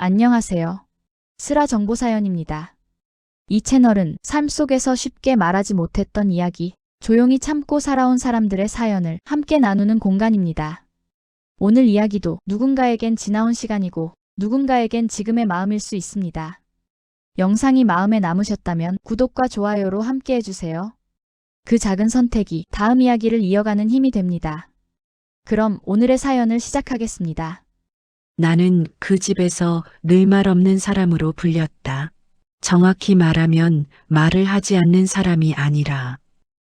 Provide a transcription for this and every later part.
안녕하세요. 슬아 정보사연입니다. 이 채널은 삶 속에서 쉽게 말하지 못했던 이야기, 조용히 참고 살아온 사람들의 사연을 함께 나누는 공간입니다. 오늘 이야기도 누군가에겐 지나온 시간이고 누군가에겐 지금의 마음일 수 있습니다. 영상이 마음에 남으셨다면 구독과 좋아요로 함께 해주세요. 그 작은 선택이 다음 이야기를 이어가는 힘이 됩니다. 그럼 오늘의 사연을 시작하겠습니다. 나는 그 집에서 늘 말 없는 사람으로 불렸다. 정확히 말하면 말을 하지 않는 사람이 아니라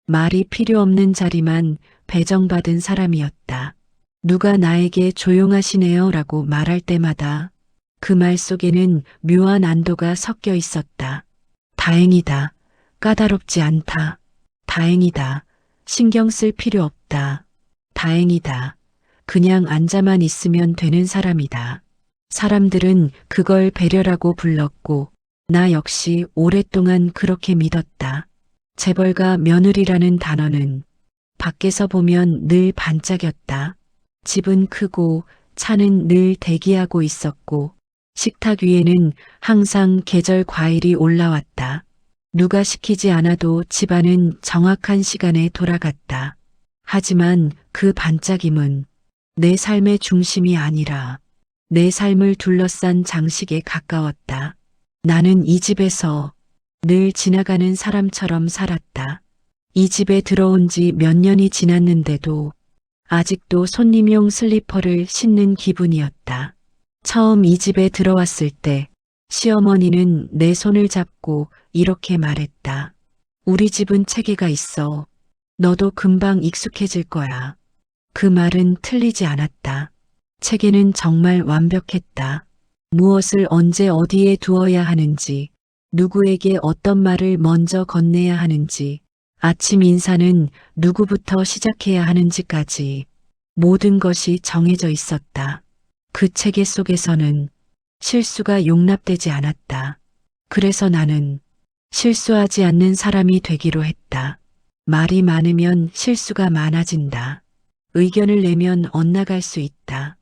말이 필요 없는 자리만 배정받은 사람이었다. 누가 나에게 조용하시네요 라고 말할 때마다 그 말 속에는 묘한 안도가 섞여 있었다. 다행이다. 까다롭지 않다. 다행이다. 신경 쓸 필요 없다. 다행이다. 그냥 앉아만 있으면 되는 사람이다. 사람들은 그걸 배려라고 불렀고 나 역시 오랫동안 그렇게 믿었다. 재벌가 며느리라는 단어는 밖에서 보면 늘 반짝였다. 집은 크고 차는 늘 대기하고 있었고 식탁 위에는 항상 계절 과일이 올라왔다. 누가 시키지 않아도 집안은 정확한 시간에 돌아갔다. 하지만 그 반짝임은 내 삶의 중심이 아니라 내 삶을 둘러싼 장식에 가까웠다. 나는 이 집에서 늘 지나가는 사람처럼 살았다. 이 집에 들어온 지 몇 년이 지났는데도 아직도 손님용 슬리퍼를 신는 기분이었다. 처음 이 집에 들어왔을 때 시어머니는 내 손을 잡고 이렇게 말했다. 우리 집은 체계가 있어. 너도 금방 익숙해질 거야. 그 말은 틀리지 않았다. 체계는 정말 완벽했다. 무엇을 언제 어디에 두어야 하는지, 누구에게 어떤 말을 먼저 건네야 하는지, 아침 인사는 누구부터 시작해야 하는지까지 모든 것이 정해져 있었다. 그 체계 속에서는 실수가 용납되지 않았다. 그래서 나는 실수하지 않는 사람이 되기로 했다. 말이 많으면 실수가 많아진다. 의견을 내면 엇나갈 수 있다.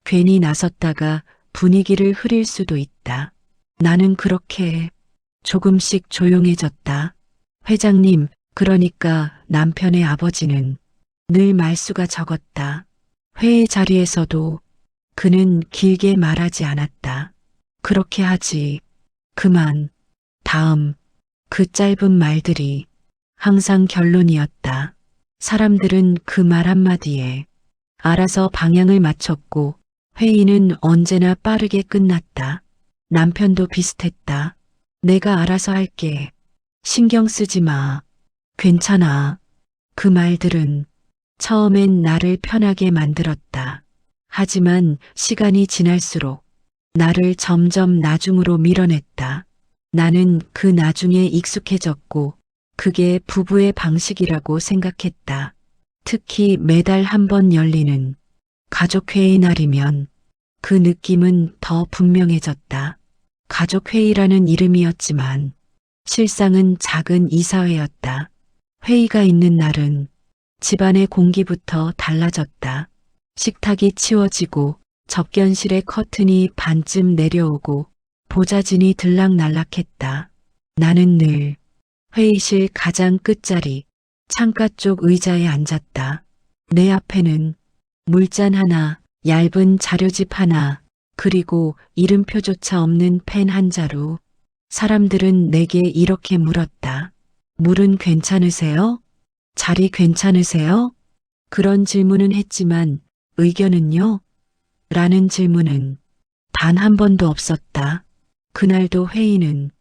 괜히 나섰다가 분위기를 흐릴 수도 있다. 나는 그렇게 조금씩 조용해졌다. 회장님, 그러니까 남편의 아버지는 늘 말수가 적었다. 회의 자리에서도 그는 길게 말하지 않았다. 그렇게 하지. 그만. 다음. 그 짧은 말들이 항상 결론이었다. 사람들은 그 말 한마디에 알아서 방향을 맞췄고 회의는 언제나 빠르게 끝났다. 남편도 비슷했다. 내가 알아서 할게. 신경 쓰지 마. 괜찮아. 그 말들은 처음엔 나를 편하게 만들었다. 하지만 시간이 지날수록 나를 점점 나중으로 밀어냈다. 나는 그 나중에 익숙해졌고 그게 부부의 방식이라고 생각했다. 특히 매달 한 번 열리는 가족회의 날이면 그 느낌은 더 분명해졌다. 가족회의라는 이름이었지만 실상은 작은 이사회였다. 회의가 있는 날은 집안의 공기부터 달라졌다. 식탁이 치워지고 접견실의 커튼이 반쯤 내려오고 보자진이 들락날락했다. 나는 늘 회의실 가장 끝자리 창가 쪽 의자에 앉았다. 내 앞에는 물잔 하나, 얇은 자료집 하나, 그리고 이름표조차 없는 펜 한 자루. 사람들은 내게 이렇게 물었다. 물은 괜찮으세요? 자리 괜찮으세요? 그런 질문은 했지만 의견은요? 라는 질문은 단 한 번도 없었다. 그날도 회의는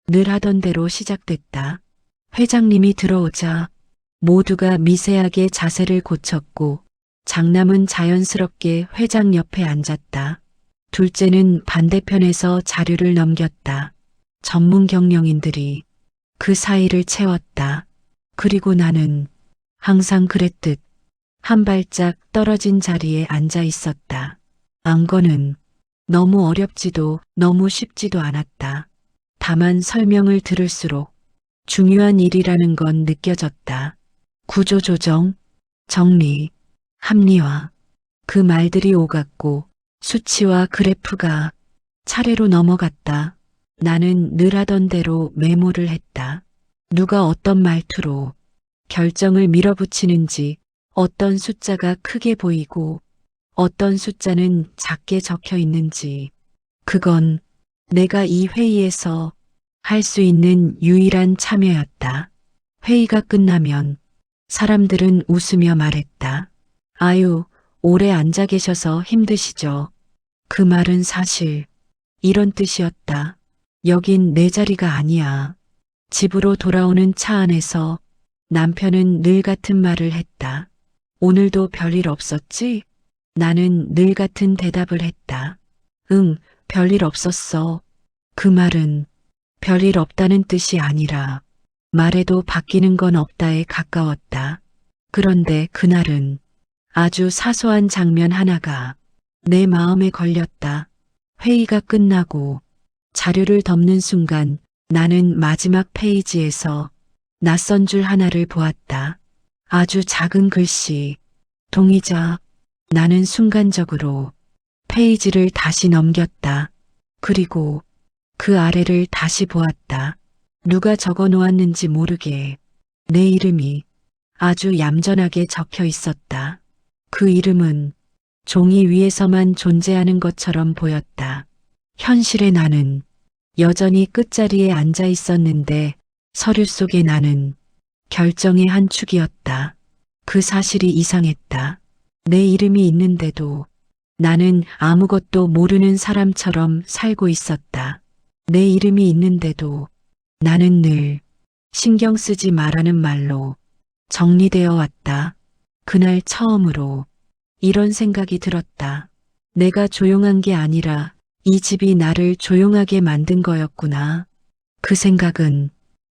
늘 하던 대로 시작됐다. 회장님이 들어오자 모두가 미세하게 자세를 고쳤고 장남은 자연스럽게 회장 옆에 앉았다. 둘째는 반대편에서 자료를 넘겼다. 전문 경영인들이 그 사이를 채웠다. 그리고 나는 항상 그랬듯 한 발짝 떨어진 자리에 앉아 있었다. 안건은 너무 어렵지도 너무 쉽지도 않았다. 다만 설명을 들을수록 중요한 일이라는 건 느껴졌다. 구조조정, 정리, 합리화. 그 말들이 오갔고 수치와 그래프가 차례로 넘어갔다. 나는 늘 하던 대로 메모를 했다. 누가 어떤 말투로 결정을 밀어붙이는지, 어떤 숫자가 크게 보이고 어떤 숫자는 작게 적혀 있는지. 그건 내가 이 회의에서 할 수 있는 유일한 참여였다. 회의가 끝나면 사람들은 웃으며 말했다. 아유, 오래 앉아 계셔서 힘드시죠? 그 말은 사실 이런 뜻이었다. 여긴 내 자리가 아니야. 집으로 돌아오는 차 안에서 남편은 늘 같은 말을 했다. 오늘도 별일 없었지? 나는 늘 같은 대답을 했다. 응, 별일 없었어. 그 말은 별일 없다는 뜻이 아니라 말해도 바뀌는 건 없다에 가까웠다. 그런데 그날은 아주 사소한 장면 하나가 내 마음에 걸렸다. 회의가 끝나고 자료를 덮는 순간 나는 마지막 페이지에서 낯선 줄 하나를 보았다. 아주 작은 글씨, 동의자. 나는 순간적으로 페이지를 다시 넘겼다. 그리고 그 아래를 다시 보았다. 누가 적어 놓았는지 모르게 내 이름이 아주 얌전하게 적혀 있었다. 그 이름은 종이 위에서만 존재하는 것처럼 보였다. 현실의 나는 여전히 끝자리에 앉아 있었는데 서류 속의 나는 결정의 한 축이었다. 그 사실이 이상했다. 내 이름이 있는데도 나는 아무것도 모르는 사람처럼 살고 있었다. 내 이름이 있는데도 나는 늘 신경 쓰지 말라는 말로 정리되어 왔다. 그날 처음으로 이런 생각이 들었다. 내가 조용한 게 아니라 이 집이 나를 조용하게 만든 거였구나. 그 생각은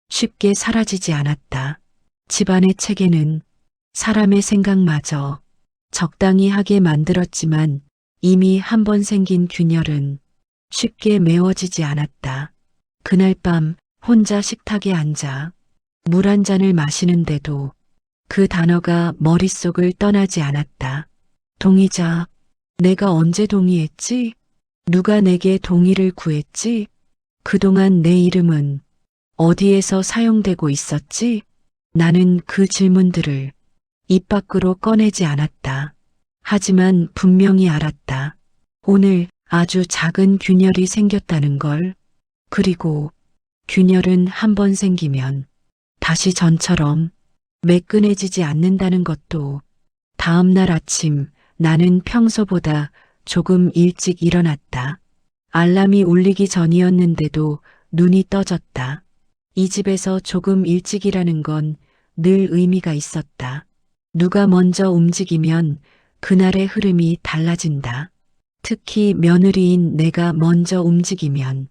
쉽게 사라지지 않았다. 집안의 책에는 사람의 생각마저 적당히 하게 만들었지만 이미 한 번 생긴 균열은 쉽게 메워지지 않았다. 그날 밤 혼자 식탁에 앉아 물 한 잔을 마시는데도 그 단어가 머릿속을 떠나지 않았다. 동의자, 내가 언제 동의했지? 누가 내게 동의를 구했지? 그동안 내 이름은 어디에서 사용되고 있었지? 나는 그 질문들을 입 밖으로 꺼내지 않았다. 하지만 분명히 알았다. 오늘 아주 작은 균열이 생겼다는 걸. 그리고 균열은 한 번 생기면 다시 전처럼 매끈해지지 않는다는 것도. 다음 날 아침 나는 평소보다 조금 일찍 일어났다. 알람이 울리기 전이었는데도 눈이 떠졌다. 이 집에서 조금 일찍이라는 건 늘 의미가 있었다. 누가 먼저 움직이면 그날의 흐름이 달라진다. 특히 며느리인 내가 먼저 움직이면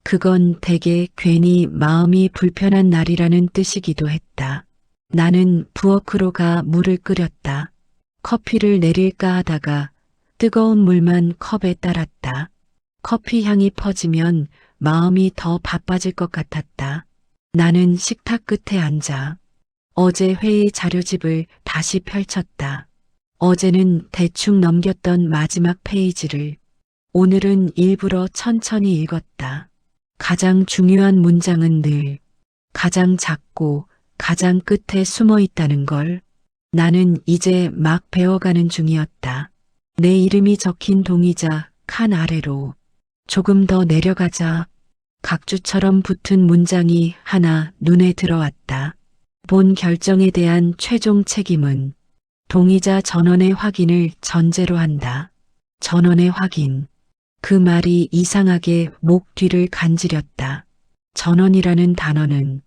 그건 대개 괜히 마음이 불편한 날이라는 뜻이기도 했다. 나는 부엌으로 가 물을 끓였다. 커피를 내릴까 하다가 뜨거운 물만 컵에 따랐다. 커피 향이 퍼지면 마음이 더 바빠질 것 같았다. 나는 식탁 끝에 앉아 어제 회의 자료집을 다시 펼쳤다. 어제는 대충 넘겼던 마지막 페이지를 오늘은 일부러 천천히 읽었다. 가장 중요한 문장은 늘 가장 작고 가장 끝에 숨어 있다는 걸. 나는 이제 막 배워가는 중이었다. 내 이름이 적힌 동의자 칸 아래로 조금 더 내려가자 각주처럼 붙은 문장이 하나 눈에 들어왔다. 본 결정에 대한 최종 책임은 동의자 전원의 확인을 전제로 한다. 전원의 확인. 그 말이 이상하게 목 뒤를 간지렸다. 전원이라는 단어는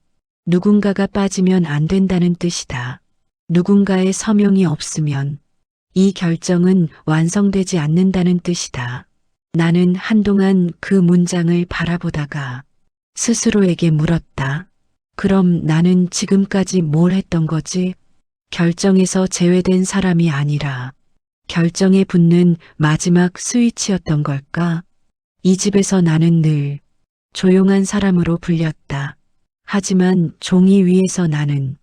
누군가가 빠지면 안 된다는 뜻이다. 누군가의 서명이 없으면 이 결정은 완성되지 않는다는 뜻이다. 나는 한동안 그 문장을 바라보다가 스스로에게 물었다. 그럼 나는 지금까지 뭘 했던 거지? 결정에서 제외된 사람이 아니라 결정에 붙는 마지막 스위치였던 걸까? 이 집에서 나는 늘 조용한 사람으로 불렸다. 하지만 종이 위에서 나는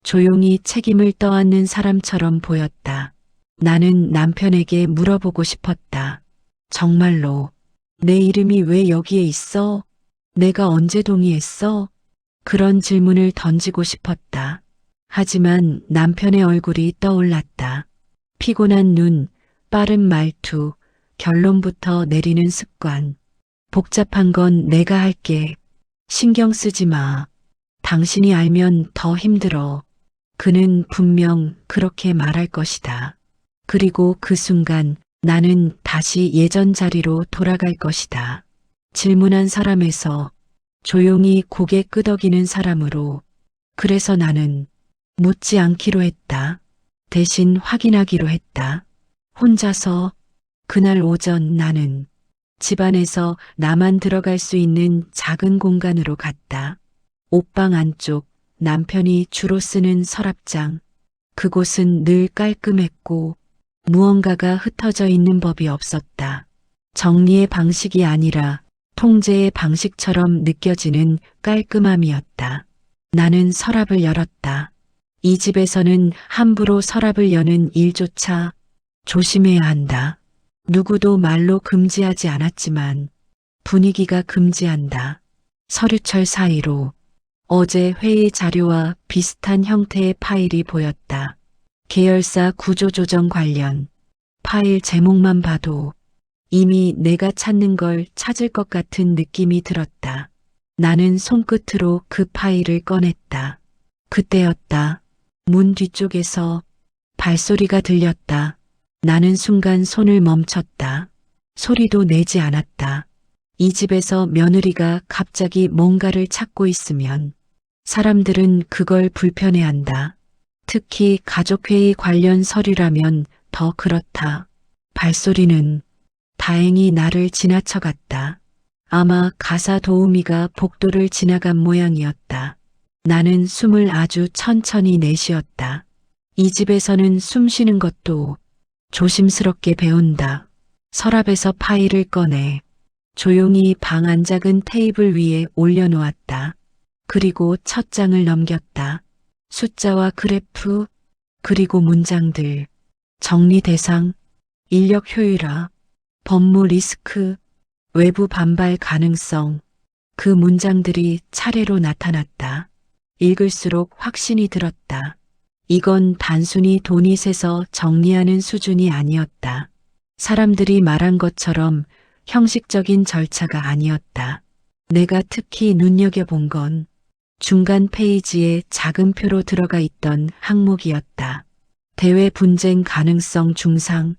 조용히 책임을 떠안는 사람처럼 보였다. 나는 남편에게 물어보고 싶었다. 정말로 내 이름이 왜 여기에 있어? 내가 언제 동의했어? 그런 질문을 던지고 싶었다. 하지만 남편의 얼굴이 떠올랐다. 피곤한 눈, 빠른 말투, 결론부터 내리는 습관. 복잡한 건 내가 할게. 신경 쓰지 마. 당신이 알면 더 힘들어. 그는 분명 그렇게 말할 것이다. 그리고 그 순간 나는 다시 예전 자리로 돌아갈 것이다. 질문한 사람에서 조용히 고개 끄덕이는 사람으로. 그래서 나는 묻지 않기로 했다. 대신 확인하기로 했다. 혼자서 그날 오전 나는 집안에서 나만 들어갈 수 있는 작은 공간으로 갔다. 옷방 안쪽, 남편이 주로 쓰는 서랍장. 그곳은 늘 깔끔했고 무언가가 흩어져 있는 법이 없었다. 정리의 방식이 아니라 통제의 방식처럼 느껴지는 깔끔함이었다. 나는 서랍을 열었다. 이 집에서는 함부로 서랍을 여는 일조차 조심해야 한다. 누구도 말로 금지하지 않았지만 분위기가 금지한다. 서류철 사이로 어제 회의 자료와 비슷한 형태의 파일이 보였다. 계열사 구조조정 관련 파일 제목만 봐도 이미 내가 찾는 걸 찾을 것 같은 느낌이 들었다. 나는 손끝으로 그 파일을 꺼냈다. 그때였다. 문 뒤쪽에서 발소리가 들렸다. 나는 순간 손을 멈췄다. 소리도 내지 않았다. 이 집에서 며느리가 갑자기 뭔가를 찾고 있으면 사람들은 그걸 불편해한다. 특히 가족회의 관련 서류라면 더 그렇다. 발소리는 다행히 나를 지나쳐갔다. 아마 가사 도우미가 복도를 지나간 모양이었다. 나는 숨을 아주 천천히 내쉬었다. 이 집에서는 숨 쉬는 것도 조심스럽게 배운다. 서랍에서 파일을 꺼내 조용히 방 안작은 테이블 위에 올려놓았다. 그리고 첫 장을 넘겼다. 숫자와 그래프, 그리고 문장들, 정리 대상, 인력 효율화, 법무 리스크, 외부 반발 가능성. 그 문장들이 차례로 나타났다. 읽을수록 확신이 들었다. 이건 단순히 돈이 새서 정리하는 수준이 아니었다. 사람들이 말한 것처럼 형식적인 절차가 아니었다. 내가 특히 눈여겨본 건 중간 페이지에 작은 표로 들어가 있던 항목이었다. 대외 분쟁 가능성 중상,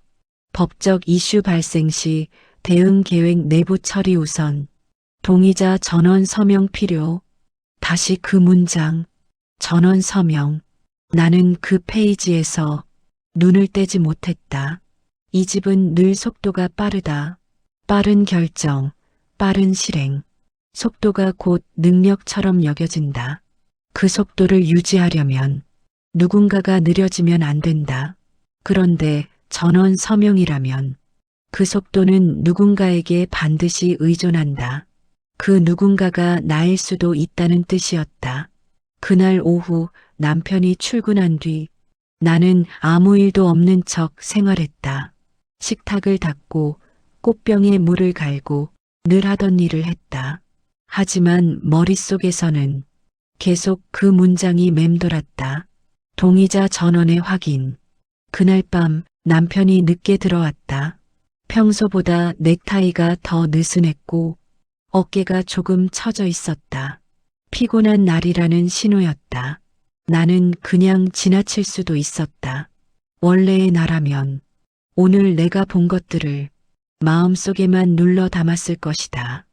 법적 이슈 발생 시 대응 계획 내부 처리 우선, 동의자 전원 서명 필요. 다시 그 문장, 전원 서명. 나는 그 페이지에서 눈을 떼지 못했다. 이 집은 늘 속도가 빠르다. 빠른 결정, 빠른 실행. 속도가 곧 능력처럼 여겨진다. 그 속도를 유지하려면 누군가가 느려지면 안 된다. 그런데 전원 서명이라면 그 속도는 누군가에게 반드시 의존한다. 그 누군가가 나일 수도 있다는 뜻이었다. 그날 오후 남편이 출근한 뒤 나는 아무 일도 없는 척 생활했다. 식탁을 닦고 꽃병에 물을 갈고 늘 하던 일을 했다. 하지만 머릿속에서는 계속 그 문장이 맴돌았다. 동의자 전원의 확인. 그날 밤 남편이 늦게 들어왔다. 평소보다 넥타이가 더 느슨했고 어깨가 조금 처져 있었다. 피곤한 날이라는 신호였다. 나는 그냥 지나칠 수도 있었다. 원래의 나라면 오늘 내가 본 것들을 마음속에만 눌러 담았을 것이다.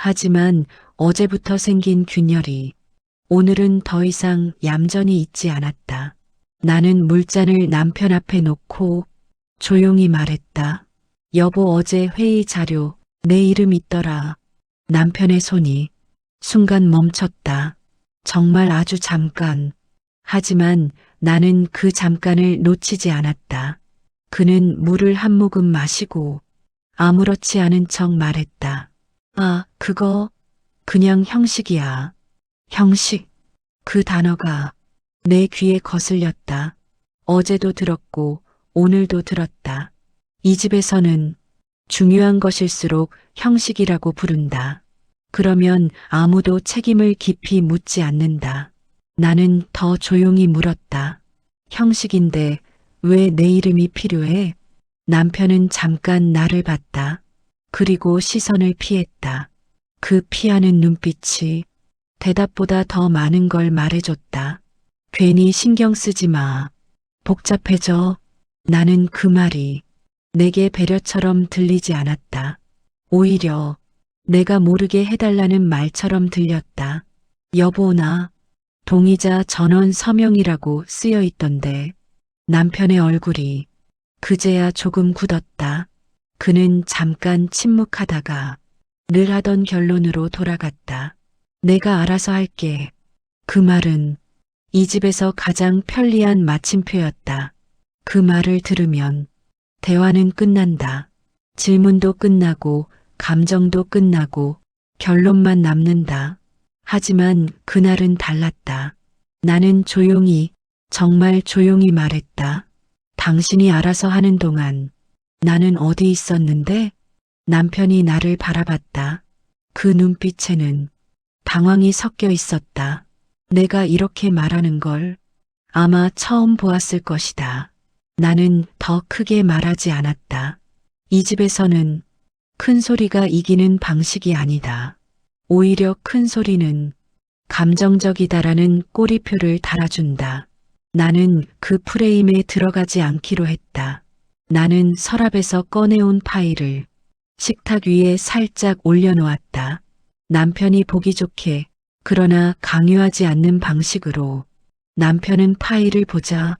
하지만 어제부터 생긴 균열이 오늘은 더 이상 얌전히 있지 않았다. 나는 물잔을 남편 앞에 놓고 조용히 말했다. 여보, 어제 회의 자료 내 이름 있더라. 남편의 손이 순간 멈췄다. 정말 아주 잠깐. 하지만 나는 그 잠깐을 놓치지 않았다. 그는 물을 한 모금 마시고 아무렇지 않은 척 말했다. 아, 그거 그냥 형식이야. 형식. 그 단어가 내 귀에 거슬렸다. 어제도 들었고 오늘도 들었다. 이 집에서는 중요한 것일수록 형식이라고 부른다. 그러면 아무도 책임을 깊이 묻지 않는다. 나는 더 조용히 물었다. 형식인데 왜 내 이름이 필요해? 남편은 잠깐 나를 봤다. 그리고 시선을 피했다. 그 피하는 눈빛이 대답보다 더 많은 걸 말해줬다. 괜히 신경 쓰지 마. 복잡해져. 나는 그 말이 내게 배려처럼 들리지 않았다. 오히려 내가 모르게 해달라는 말처럼 들렸다. 여보나 동의자 전원 서명이라고 쓰여 있던데. 남편의 얼굴이 그제야 조금 굳었다. 그는 잠깐 침묵하다가 늘 하던 결론으로 돌아갔다. 내가 알아서 할게. 그 말은 이 집에서 가장 편리한 마침표였다. 그 말을 들으면 대화는 끝난다. 질문도 끝나고 감정도 끝나고 결론만 남는다. 하지만 그날은 달랐다. 나는 조용히, 정말 조용히 말했다. 당신이 알아서 하는 동안 나는 어디 있었는데? 남편이 나를 바라봤다. 그 눈빛에는 당황이 섞여 있었다. 내가 이렇게 말하는 걸 아마 처음 보았을 것이다. 나는 더 크게 말하지 않았다. 이 집에서는 큰 소리가 이기는 방식이 아니다. 오히려 큰 소리는 감정적이다라는 꼬리표를 달아준다. 나는 그 프레임에 들어가지 않기로 했다. 나는 서랍에서 꺼내온 파일을 식탁 위에 살짝 올려놓았다. 남편이 보기 좋게 그러나 강요하지 않는 방식으로. 남편은 파일을 보자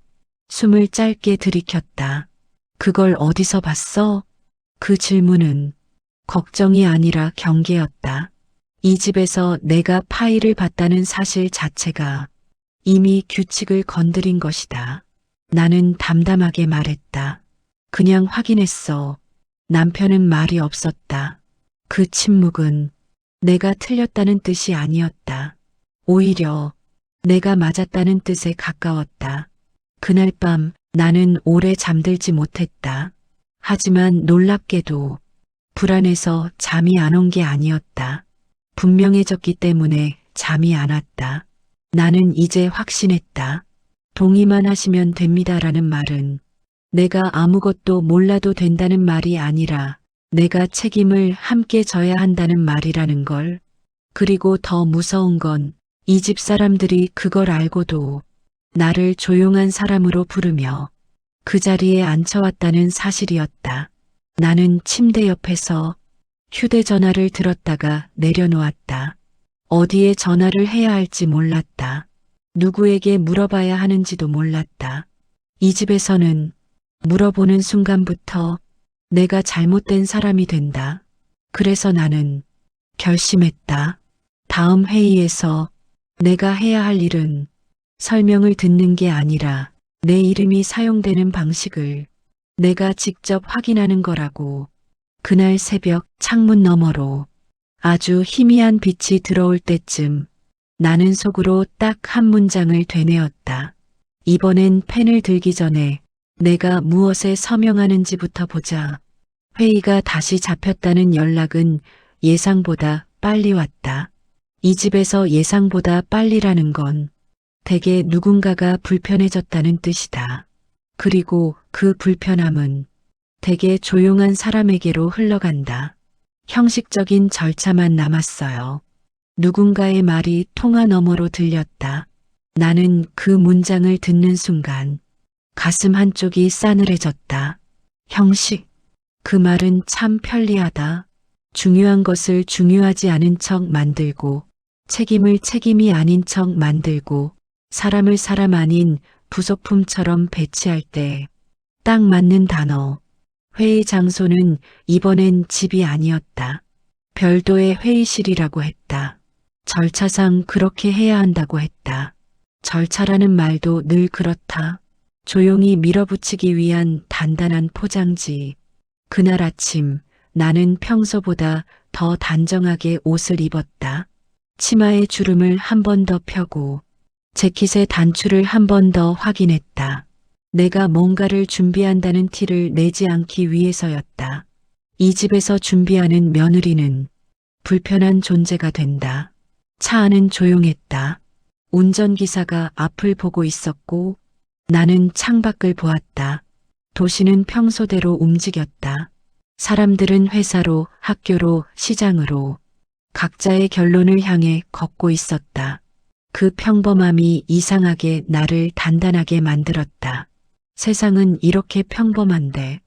숨을 짧게 들이켰다. 그걸 어디서 봤어? 그 질문은 걱정이 아니라 경계였다. 이 집에서 내가 파일을 봤다는 사실 자체가 이미 규칙을 건드린 것이다. 나는 담담하게 말했다. 그냥 확인했어. 남편은 말이 없었다. 그 침묵은 내가 틀렸다는 뜻이 아니었다. 오히려 내가 맞았다는 뜻에 가까웠다. 그날 밤 나는 오래 잠들지 못했다. 하지만 놀랍게도 불안해서 잠이 안 온 게 아니었다. 분명해졌기 때문에 잠이 안 왔다. 나는 이제 확신했다. 동의만 하시면 됩니다라는 말은 내가 아무것도 몰라도 된다는 말이 아니라 내가 책임을 함께 져야 한다는 말이라는 걸. 그리고 더 무서운 건 이 집 사람들이 그걸 알고도 나를 조용한 사람으로 부르며 그 자리에 앉혀왔다는 사실이었다. 나는 침대 옆에서 휴대전화를 들었다가 내려놓았다. 어디에 전화를 해야 할지 몰랐다. 누구에게 물어봐야 하는지도 몰랐다. 이 집에서는 물어보는 순간부터 내가 잘못된 사람이 된다. 그래서 나는 결심했다. 다음 회의에서 내가 해야 할 일은 설명을 듣는 게 아니라 내 이름이 사용되는 방식을 내가 직접 확인하는 거라고. 그날 새벽 창문 너머로 아주 희미한 빛이 들어올 때쯤 나는 속으로 딱 한 문장을 되뇌었다. 이번엔 펜을 들기 전에 내가 무엇에 서명하는지부터 보자. 회의가 다시 잡혔다는 연락은 예상보다 빨리 왔다. 이 집에서 예상보다 빨리라는 건 대개 누군가가 불편해졌다는 뜻이다. 그리고 그 불편함은 대개 조용한 사람에게로 흘러간다. 형식적인 절차만 남았어요. 누군가의 말이 통화 너머로 들렸다. 나는 그 문장을 듣는 순간 가슴 한쪽이 싸늘해졌다. 형식. 그 말은 참 편리하다. 중요한 것을 중요하지 않은 척 만들고 책임을 책임이 아닌 척 만들고 사람을 사람 아닌 부속품처럼 배치할 때 딱 맞는 단어. 회의 장소는 이번엔 집이 아니었다. 별도의 회의실이라고 했다. 절차상 그렇게 해야 한다고 했다. 절차라는 말도 늘 그렇다. 조용히 밀어붙이기 위한 단단한 포장지. 그날 아침 나는 평소보다 더 단정하게 옷을 입었다. 치마의 주름을 한 번 더 펴고 재킷의 단추를 한 번 더 확인했다. 내가 뭔가를 준비한다는 티를 내지 않기 위해서였다. 이 집에서 준비하는 며느리는 불편한 존재가 된다. 차 안은 조용했다. 운전기사가 앞을 보고 있었고 나는 창밖을 보았다. 도시는 평소대로 움직였다. 사람들은 회사로, 학교로, 시장으로 각자의 결론을 향해 걷고 있었다. 그 평범함이 이상하게 나를 단단하게 만들었다. 세상은 이렇게 평범한데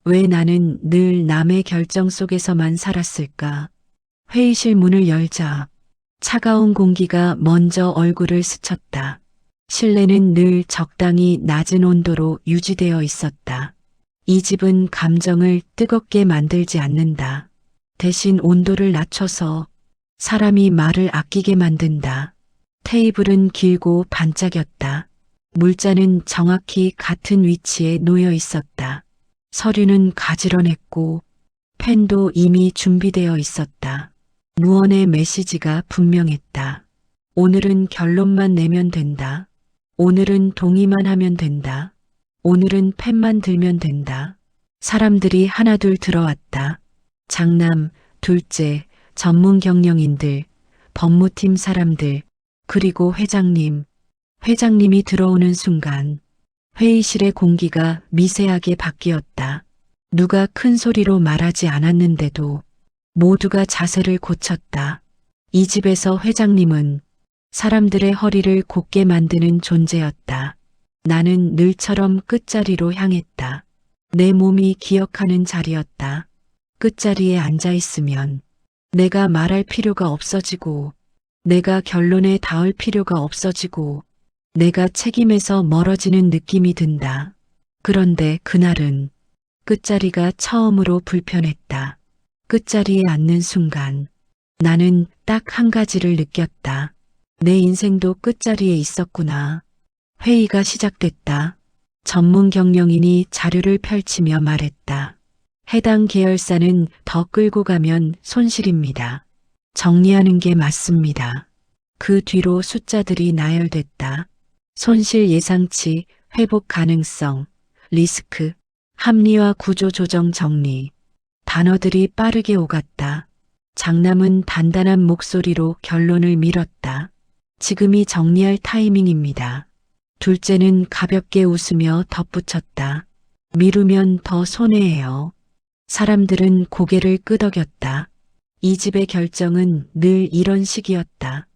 왜 나는 늘 남의 결정 속에서만 살았을까? 회의실 문을 열자 차가운 공기가 먼저 얼굴을 스쳤다. 실내는 늘 적당히 낮은 온도로 유지되어 있었다. 이 집은 감정을 뜨겁게 만들지 않는다. 대신 온도를 낮춰서 사람이 말을 아끼게 만든다. 테이블은 길고 반짝였다. 물잔은 정확히 같은 위치에 놓여 있었다. 서류는 가지런했고 펜도 이미 준비되어 있었다. 무언의 메시지가 분명했다. 오늘은 결론만 내면 된다. 오늘은 동의만 하면 된다. 오늘은 펜만 들면 된다. 사람들이 하나둘 들어왔다. 장남, 둘째, 전문 경영인들, 법무팀 사람들, 그리고 회장님. 회장님이 들어오는 순간 회의실의 공기가 미세하게 바뀌었다. 누가 큰 소리로 말하지 않았는데도 모두가 자세를 고쳤다. 이 집에서 회장님은 사람들의 허리를 곧게 만드는 존재였다. 나는 늘처럼 끝자리로 향했다. 내 몸이 기억하는 자리였다. 끝자리에 앉아 있으면 내가 말할 필요가 없어지고 내가 결론에 닿을 필요가 없어지고 내가 책임에서 멀어지는 느낌이 든다. 그런데 그날은 끝자리가 처음으로 불편했다. 끝자리에 앉는 순간 나는 딱 한 가지를 느꼈다. 내 인생도 끝자리에 있었구나. 회의가 시작됐다. 전문 경영인이 자료를 펼치며 말했다. 해당 계열사는 더 끌고 가면 손실입니다. 정리하는 게 맞습니다. 그 뒤로 숫자들이 나열됐다. 손실 예상치, 회복 가능성, 리스크, 합리화 구조 조정 정리. 단어들이 빠르게 오갔다. 장남은 단단한 목소리로 결론을 밀었다. 지금이 정리할 타이밍입니다. 둘째는 가볍게 웃으며 덧붙였다. 미루면 더 손해예요. 사람들은 고개를 끄덕였다. 이 집의 결정은 늘 이런 식이었다.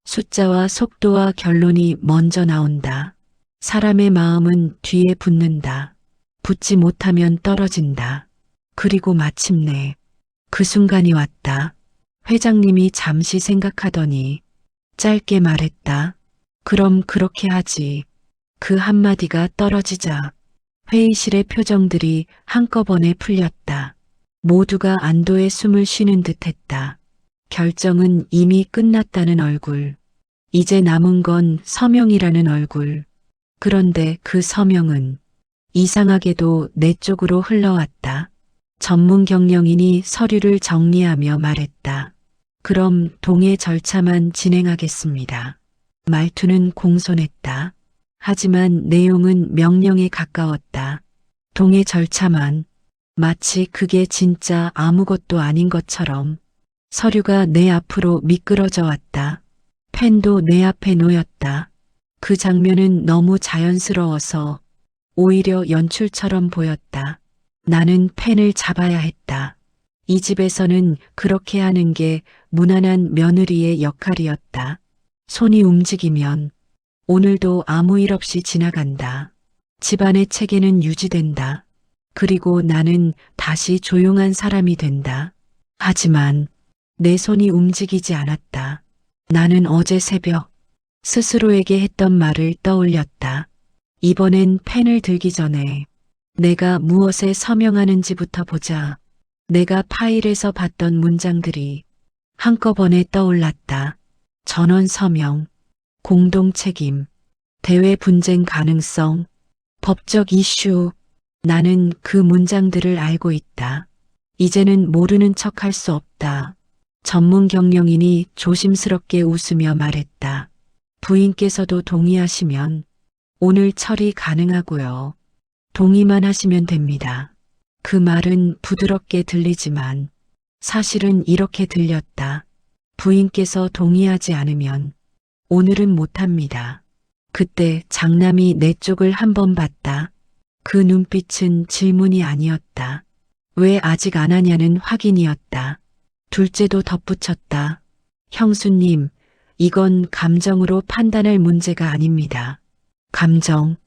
숫자와 속도와 결론이 먼저 나온다. 사람의 마음은 뒤에 붙는다. 붙지 못하면 떨어진다. 그리고 마침내 그 순간이 왔다. 회장님이 잠시 생각하더니 짧게 말했다. 그럼 그렇게 하지. 그 한마디가 떨어지자 회의실의 표정들이 한꺼번에 풀렸다. 모두가 안도의 숨을 쉬는 듯 했다. 결정은 이미 끝났다는 얼굴. 이제 남은 건 서명이라는 얼굴. 그런데 그 서명은 이상하게도 내 쪽으로 흘러왔다. 전문 경영인이 서류를 정리하며 말했다. 그럼 동의 절차만 진행하겠습니다. 말투는 공손했다. 하지만 내용은 명령에 가까웠다. 동의 절차만. 마치 그게 진짜 아무것도 아닌 것처럼. 서류가 내 앞으로 미끄러져 왔다. 펜도 내 앞에 놓였다. 그 장면은 너무 자연스러워서 오히려 연출처럼 보였다. 나는 펜을 잡아야 했다. 이 집에서는 그렇게 하는 게 무난한 며느리의 역할이었다. 손이 움직이면 오늘도 아무 일 없이 지나간다. 집안의 체계는 유지된다. 그리고 나는 다시 조용한 사람이 된다. 하지만 내 손이 움직이지 않았다. 나는 어제 새벽 스스로에게 했던 말을 떠올렸다. 이번엔 펜을 들기 전에 내가 무엇에 서명하는지부터 보자. 내가 파일에서 봤던 문장들이 한꺼번에 떠올랐다. 전원 서명, 공동 책임, 대외 분쟁 가능성, 법적 이슈. 나는 그 문장들을 알고 있다. 이제는 모르는 척 할 수 없다. 전문 경영인이 조심스럽게 웃으며 말했다. 부인께서도 동의하시면 오늘 처리 가능하고요. 동의만 하시면 됩니다. 그 말은 부드럽게 들리지만 사실은 이렇게 들렸다. 부인께서 동의하지 않으면 오늘은 못합니다. 그때 장남이 내 쪽을 한번 봤다. 그 눈빛은 질문이 아니었다. 왜 아직 안 하냐는 확인이었다. 둘째도 덧붙였다. 형수님, 이건 감정으로 판단할 문제가 아닙니다. 감정.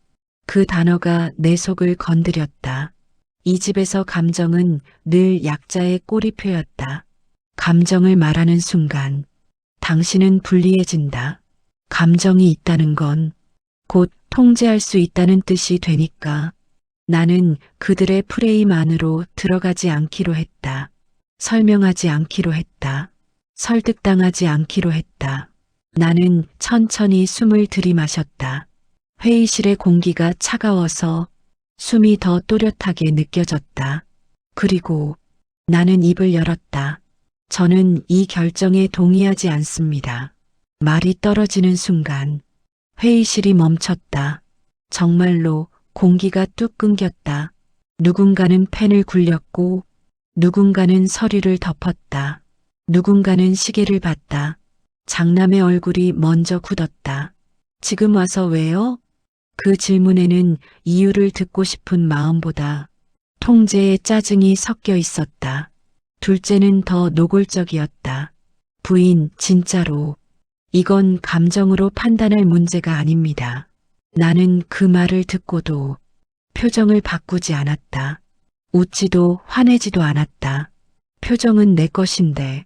그 단어가 내 속을 건드렸다. 이 집에서 감정은 늘 약자의 꼬리표였다. 감정을 말하는 순간 당신은 불리해진다. 감정이 있다는 건 곧 통제할 수 있다는 뜻이 되니까 나는 그들의 프레임 안으로 들어가지 않기로 했다. 설명하지 않기로 했다. 설득당하지 않기로 했다. 나는 천천히 숨을 들이마셨다. 회의실의 공기가 차가워서 숨이 더 또렷하게 느껴졌다. 그리고 나는 입을 열었다. 저는 이 결정에 동의하지 않습니다. 말이 떨어지는 순간 회의실이 멈췄다. 정말로 공기가 뚝 끊겼다. 누군가는 펜을 굴렸고 누군가는 서류를 덮었다. 누군가는 시계를 봤다. 장남의 얼굴이 먼저 굳었다. 지금 와서 왜요? 그 질문에는 이유를 듣고 싶은 마음보다 통제의 짜증이 섞여 있었다. 둘째는 더 노골적이었다. 부인, 진짜로. 이건 감정으로 판단할 문제가 아닙니다. 나는 그 말을 듣고도 표정을 바꾸지 않았다. 웃지도 화내지도 않았다. 표정은 내 것인데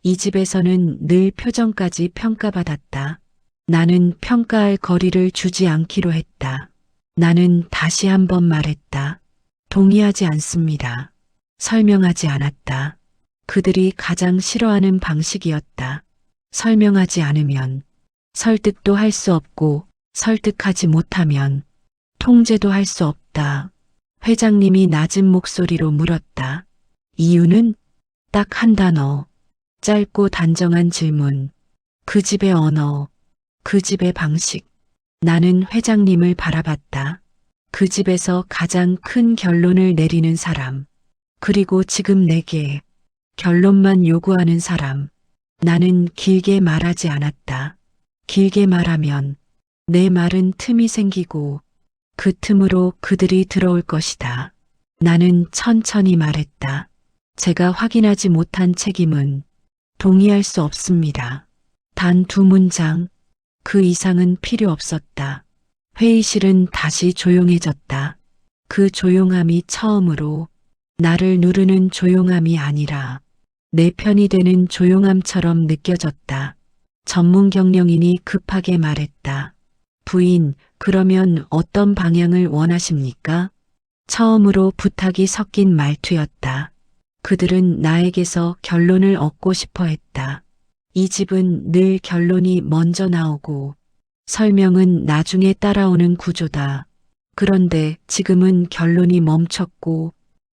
이 집에서는 늘 표정까지 평가받았다. 나는 평가할 거리를 주지 않기로 했다. 나는 다시 한번 말했다. 동의하지 않습니다. 설명하지 않았다. 그들이 가장 싫어하는 방식이었다. 설명하지 않으면 설득도 할 수 없고 설득하지 못하면 통제도 할 수 없다. 회장님이 낮은 목소리로 물었다. 이유는 딱 한 단어. 짧고 단정한 질문. 그 집의 언어. 그 집의 방식. 나는 회장님을 바라봤다. 그 집에서 가장 큰 결론을 내리는 사람. 그리고 지금 내게 결론만 요구하는 사람. 나는 길게 말하지 않았다. 길게 말하면 내 말은 틈이 생기고 그 틈으로 그들이 들어올 것이다. 나는 천천히 말했다. 제가 확인하지 못한 책임은 동의할 수 없습니다. 단 2문장, 그 이상은 필요 없었다. 회의실은 다시 조용해졌다. 그 조용함이 처음으로 나를 누르는 조용함이 아니라 내 편이 되는 조용함처럼 느껴졌다. 전문 경영인이 급하게 말했다. 부인, 그러면 어떤 방향을 원하십니까? 처음으로 부탁이 섞인 말투였다. 그들은 나에게서 결론을 얻고 싶어 했다. 이 집은 늘 결론이 먼저 나오고 설명은 나중에 따라오는 구조다. 그런데 지금은 결론이 멈췄고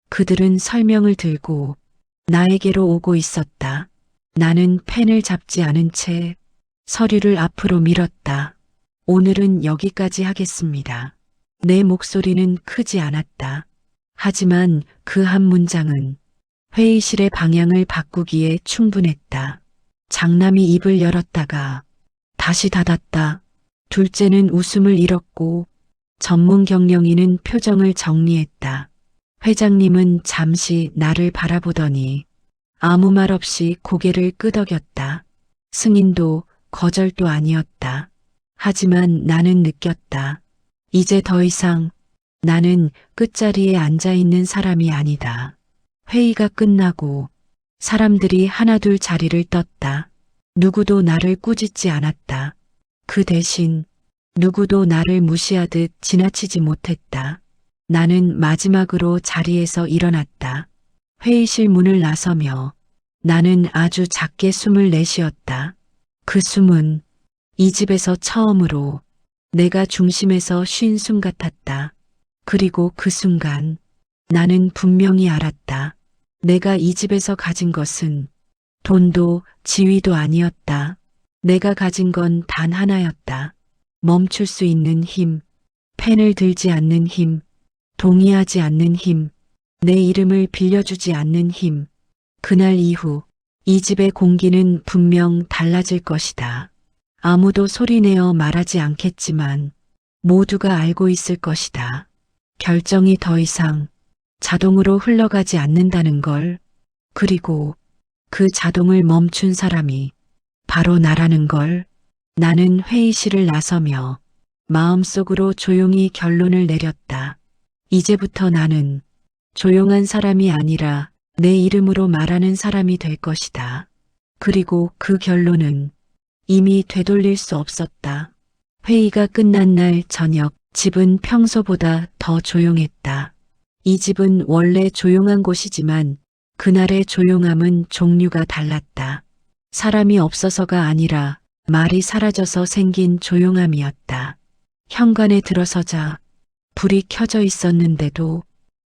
그들은 설명을 들고 나에게로 오고 있었다. 나는 펜을 잡지 않은 채 서류를 앞으로 밀었다. 오늘은 여기까지 하겠습니다. 내 목소리는 크지 않았다. 하지만 그 한 문장은 회의실의 방향을 바꾸기에 충분했다. 장남이 입을 열었다가 다시 닫았다. 둘째는 웃음을 잃었고 전문 경영인은 표정을 정리했다. 회장님은 잠시 나를 바라보더니 아무 말 없이 고개를 끄덕였다. 승인도 거절도 아니었다. 하지만 나는 느꼈다. 이제 더 이상 나는 끝자리에 앉아 있는 사람이 아니다. 회의가 끝나고 사람들이 하나둘 자리를 떴다. 누구도 나를 꾸짖지 않았다. 그 대신 누구도 나를 무시하듯 지나치지 못했다. 나는 마지막으로 자리에서 일어났다. 회의실 문을 나서며 나는 아주 작게 숨을 내쉬었다. 그 숨은 이 집에서 처음으로 내가 중심에서 쉰 숨 같았다. 그리고 그 순간 나는 분명히 알았다. 내가 이 집에서 가진 것은 돈도 지위도 아니었다. 내가 가진 건 단 하나였다. 멈출 수 있는 힘, 펜을 들지 않는 힘, 동의하지 않는 힘, 내 이름을 빌려주지 않는 힘. 그날 이후 이 집의 공기는 분명 달라질 것이다. 아무도 소리내어 말하지 않겠지만 모두가 알고 있을 것이다. 결정이 더 이상 자동으로 흘러가지 않는다는 걸, 그리고 그 자동을 멈춘 사람이 바로 나라는 걸. 나는 회의실을 나서며 마음속으로 조용히 결론을 내렸다. 이제부터 나는 조용한 사람이 아니라 내 이름으로 말하는 사람이 될 것이다. 그리고 그 결론은 이미 되돌릴 수 없었다. 회의가 끝난 날 저녁, 집은 평소보다 더 조용했다. 이 집은 원래 조용한 곳이지만 그날의 조용함은 종류가 달랐다. 사람이 없어서가 아니라 말이 사라져서 생긴 조용함이었다. 현관에 들어서자 불이 켜져 있었는데도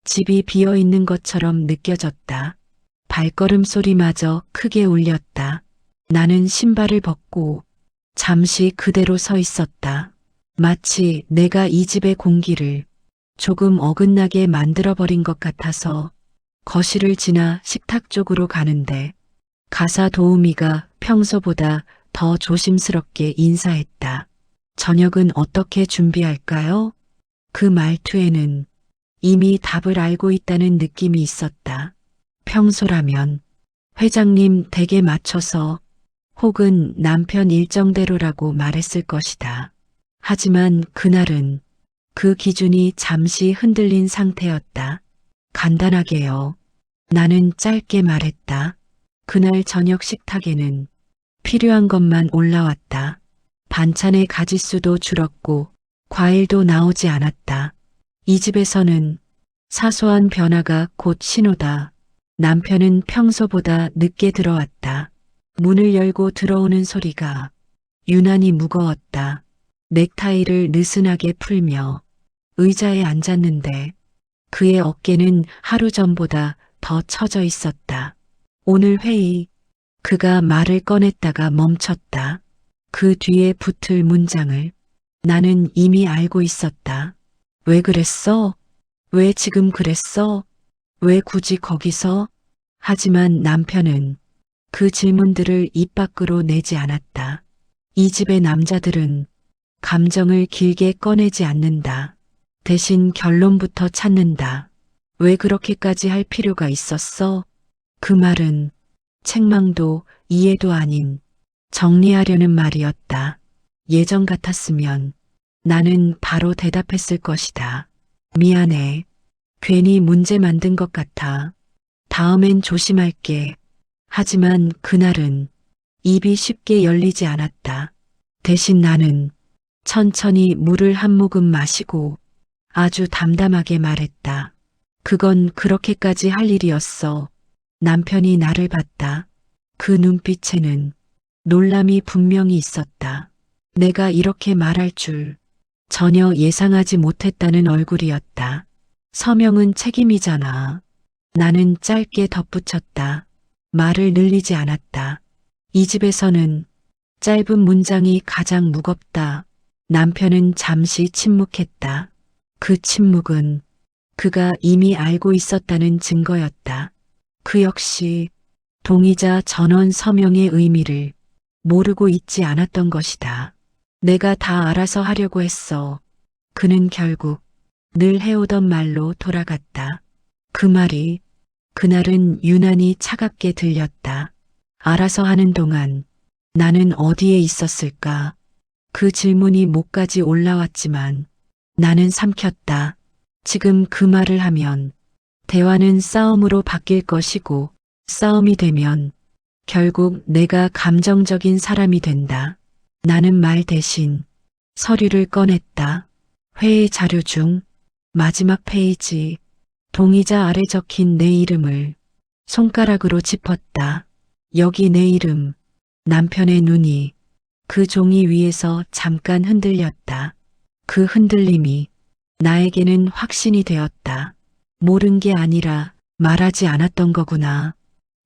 집이 비어 있는 것처럼 느껴졌다. 발걸음 소리마저 크게 울렸다. 나는 신발을 벗고 잠시 그대로 서 있었다. 마치 내가 이 집의 공기를 조금 어긋나게 만들어버린 것 같아서 거실을 지나 식탁 쪽으로 가는데 가사 도우미가 평소보다 더 조심스럽게 인사했다. 저녁은 어떻게 준비할까요? 그 말투에는 이미 답을 알고 있다는 느낌이 있었다. 평소라면 회장님 댁에 맞춰서 혹은 남편 일정대로라고 말했을 것이다. 하지만 그날은 그 기준이 잠시 흔들린 상태였다. 간단하게요. 나는 짧게 말했다. 그날 저녁 식탁에는 필요한 것만 올라왔다. 반찬의 가짓수도 줄었고 과일도 나오지 않았다. 이 집에서는 사소한 변화가 곧 신호다. 남편은 평소보다 늦게 들어왔다. 문을 열고 들어오는 소리가 유난히 무거웠다. 넥타이를 느슨하게 풀며 의자에 앉았는데 그의 어깨는 하루 전보다 더 처져 있었다. 오늘 회의, 그가 말을 꺼냈다가 멈췄다. 그 뒤에 붙을 문장을 나는 이미 알고 있었다. 왜 그랬어? 왜 지금 그랬어? 왜 굳이 거기서? 하지만 남편은 그 질문들을 입 밖으로 내지 않았다. 이 집의 남자들은 감정을 길게 꺼내지 않는다. 대신 결론부터 찾는다. 왜 그렇게까지 할 필요가 있었어? 그 말은 책망도 이해도 아닌 정리하려는 말이었다. 예전 같았으면 나는 바로 대답했을 것이다. 미안해. 괜히 문제 만든 것 같아. 다음엔 조심할게. 하지만 그날은 입이 쉽게 열리지 않았다. 대신 나는 천천히 물을 한 모금 마시고 아주 담담하게 말했다. 그건 그렇게까지 할 일이었어. 남편이 나를 봤다. 그 눈빛에는 놀람이 분명히 있었다. 내가 이렇게 말할 줄 전혀 예상하지 못했다는 얼굴이었다. 서명은 책임이잖아. 나는 짧게 덧붙였다. 말을 늘리지 않았다. 이 집에서는 짧은 문장이 가장 무겁다. 남편은 잠시 침묵했다. 그 침묵은 그가 이미 알고 있었다는 증거였다. 그 역시 동의자 전원 서명의 의미를 모르고 있지 않았던 것이다. 내가 다 알아서 하려고 했어. 그는 결국 늘 해오던 말로 돌아갔다. 그 말이 그날은 유난히 차갑게 들렸다. 알아서 하는 동안 나는 어디에 있었을까? 그 질문이 목까지 올라왔지만 나는 삼켰다. 지금 그 말을 하면 대화는 싸움으로 바뀔 것이고 싸움이 되면 결국 내가 감정적인 사람이 된다. 나는 말 대신 서류를 꺼냈다. 회의 자료 중 마지막 페이지, 동의자 아래 적힌 내 이름을 손가락으로 짚었다. 여기 내 이름. 남편의 눈이 그 종이 위에서 잠깐 흔들렸다. 그 흔들림이 나에게는 확신이 되었다. 모른 게 아니라 말하지 않았던 거구나.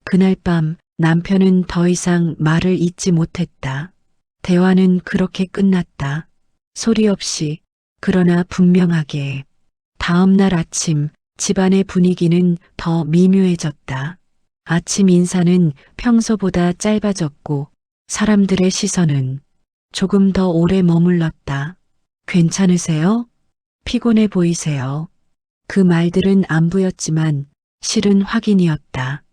그날 밤 남편은 더 이상 말을 잇지 못했다. 대화는 그렇게 끝났다. 소리 없이, 그러나 분명하게. 다음 날 아침 집안의 분위기는 더 미묘해졌다. 아침 인사는 평소보다 짧아졌고 사람들의 시선은 조금 더 오래 머물렀다. 괜찮으세요? 피곤해 보이세요. 그 말들은 안부였지만 실은 확인이었다.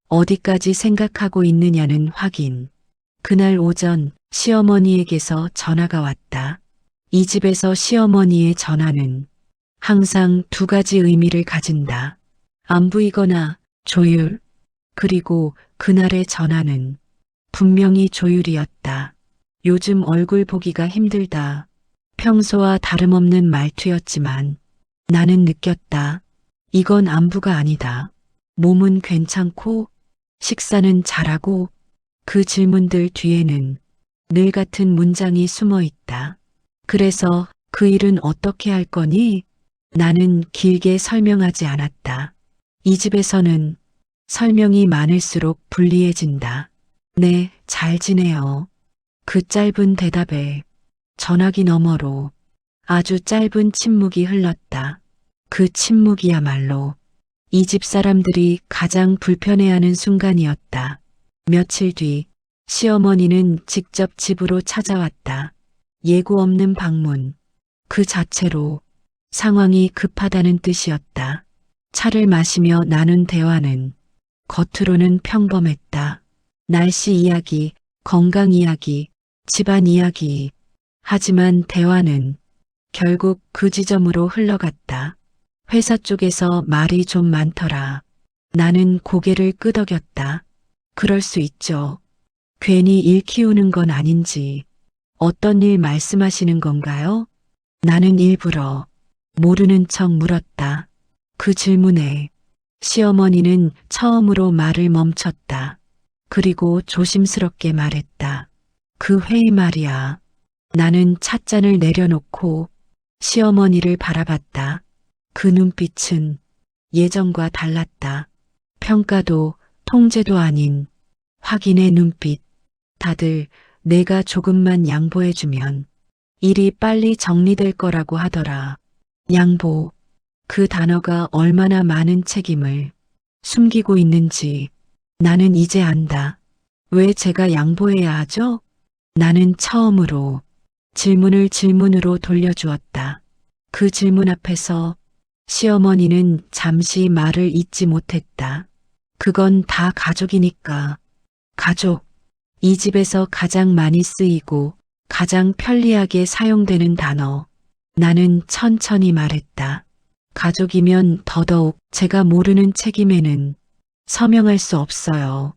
어디까지 생각하고 있느냐는 확인. 그날 오전 시어머니에게서 전화가 왔다. 이 집에서 시어머니의 전화는 항상 두 가지 의미를 가진다. 안부이거나 조율. 그리고 그날의 전화는 분명히 조율이었다. 요즘 얼굴 보기가 힘들다. 평소와 다름없는 말투였지만 나는 느꼈다. 이건 안부가 아니다. 몸은 괜찮고 식사는 잘하고 그 질문들 뒤에는 늘 같은 문장이 숨어 있다. 그래서 그 일은 어떻게 할 거니? 나는 길게 설명하지 않았다. 이 집에서는 설명이 많을수록 불리해진다. 네, 잘 지내요. 그 짧은 대답에 전화기 너머로 아주 짧은 침묵이 흘렀다. 그 침묵이야말로 이 집 사람들이 가장 불편해하는 순간이었다. 며칠 뒤 시어머니는 직접 집으로 찾아왔다. 예고 없는 방문. 그 자체로 상황이 급하다는 뜻이었다. 차를 마시며 나눈 대화는 겉으로는 평범했다. 날씨 이야기, 건강 이야기, 집안 이야기. 하지만 대화는 결국 그 지점으로 흘러갔다. 회사 쪽에서 말이 좀 많더라. 나는 고개를 끄덕였다. 그럴 수 있죠. 괜히 일 키우는 건 아닌지. 어떤 일 말씀하시는 건가요? 나는 일부러 모르는 척 물었다. 그 질문에 시어머니는 처음으로 말을 멈췄다. 그리고 조심스럽게 말했다. 그 회의 말이야. 나는 찻잔을 내려놓고 시어머니를 바라봤다. 그 눈빛은 예전과 달랐다. 평가도 통제도 아닌 확인의 눈빛. 다들 내가 조금만 양보해주면 일이 빨리 정리될 거라고 하더라. 양보. 그 단어가 얼마나 많은 책임을 숨기고 있는지 나는 이제 안다. 왜 제가 양보해야 하죠? 나는 처음으로 질문을 질문으로 돌려주었다. 그 질문 앞에서 시어머니는 잠시 말을 잇지 못했다. 그건 다 가족이니까. 가족. 이 집에서 가장 많이 쓰이고 가장 편리하게 사용되는 단어. 나는 천천히 말했다. 가족이면 더더욱 제가 모르는 책임에는 서명할 수 없어요.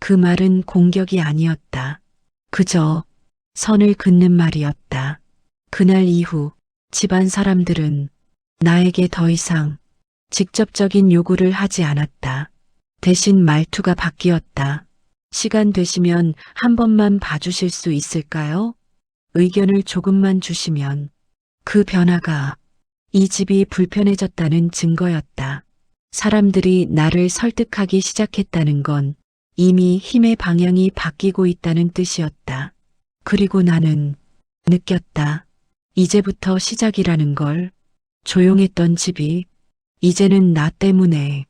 그 말은 공격이 아니었다. 그저 선을 긋는 말이었다. 그날 이후 집안 사람들은 나에게 더 이상 직접적인 요구를 하지 않았다. 대신 말투가 바뀌었다. 시간 되시면 한 번만 봐주실 수 있을까요? 의견을 조금만 주시면. 그 변화가 이 집이 불편해졌다는 증거였다. 사람들이 나를 설득하기 시작했다는 건 이미 힘의 방향이 바뀌고 있다는 뜻이었다. 그리고 나는 느꼈다. 이제부터 시작이라는 걸. 조용했던 집이 이제는 나 때문에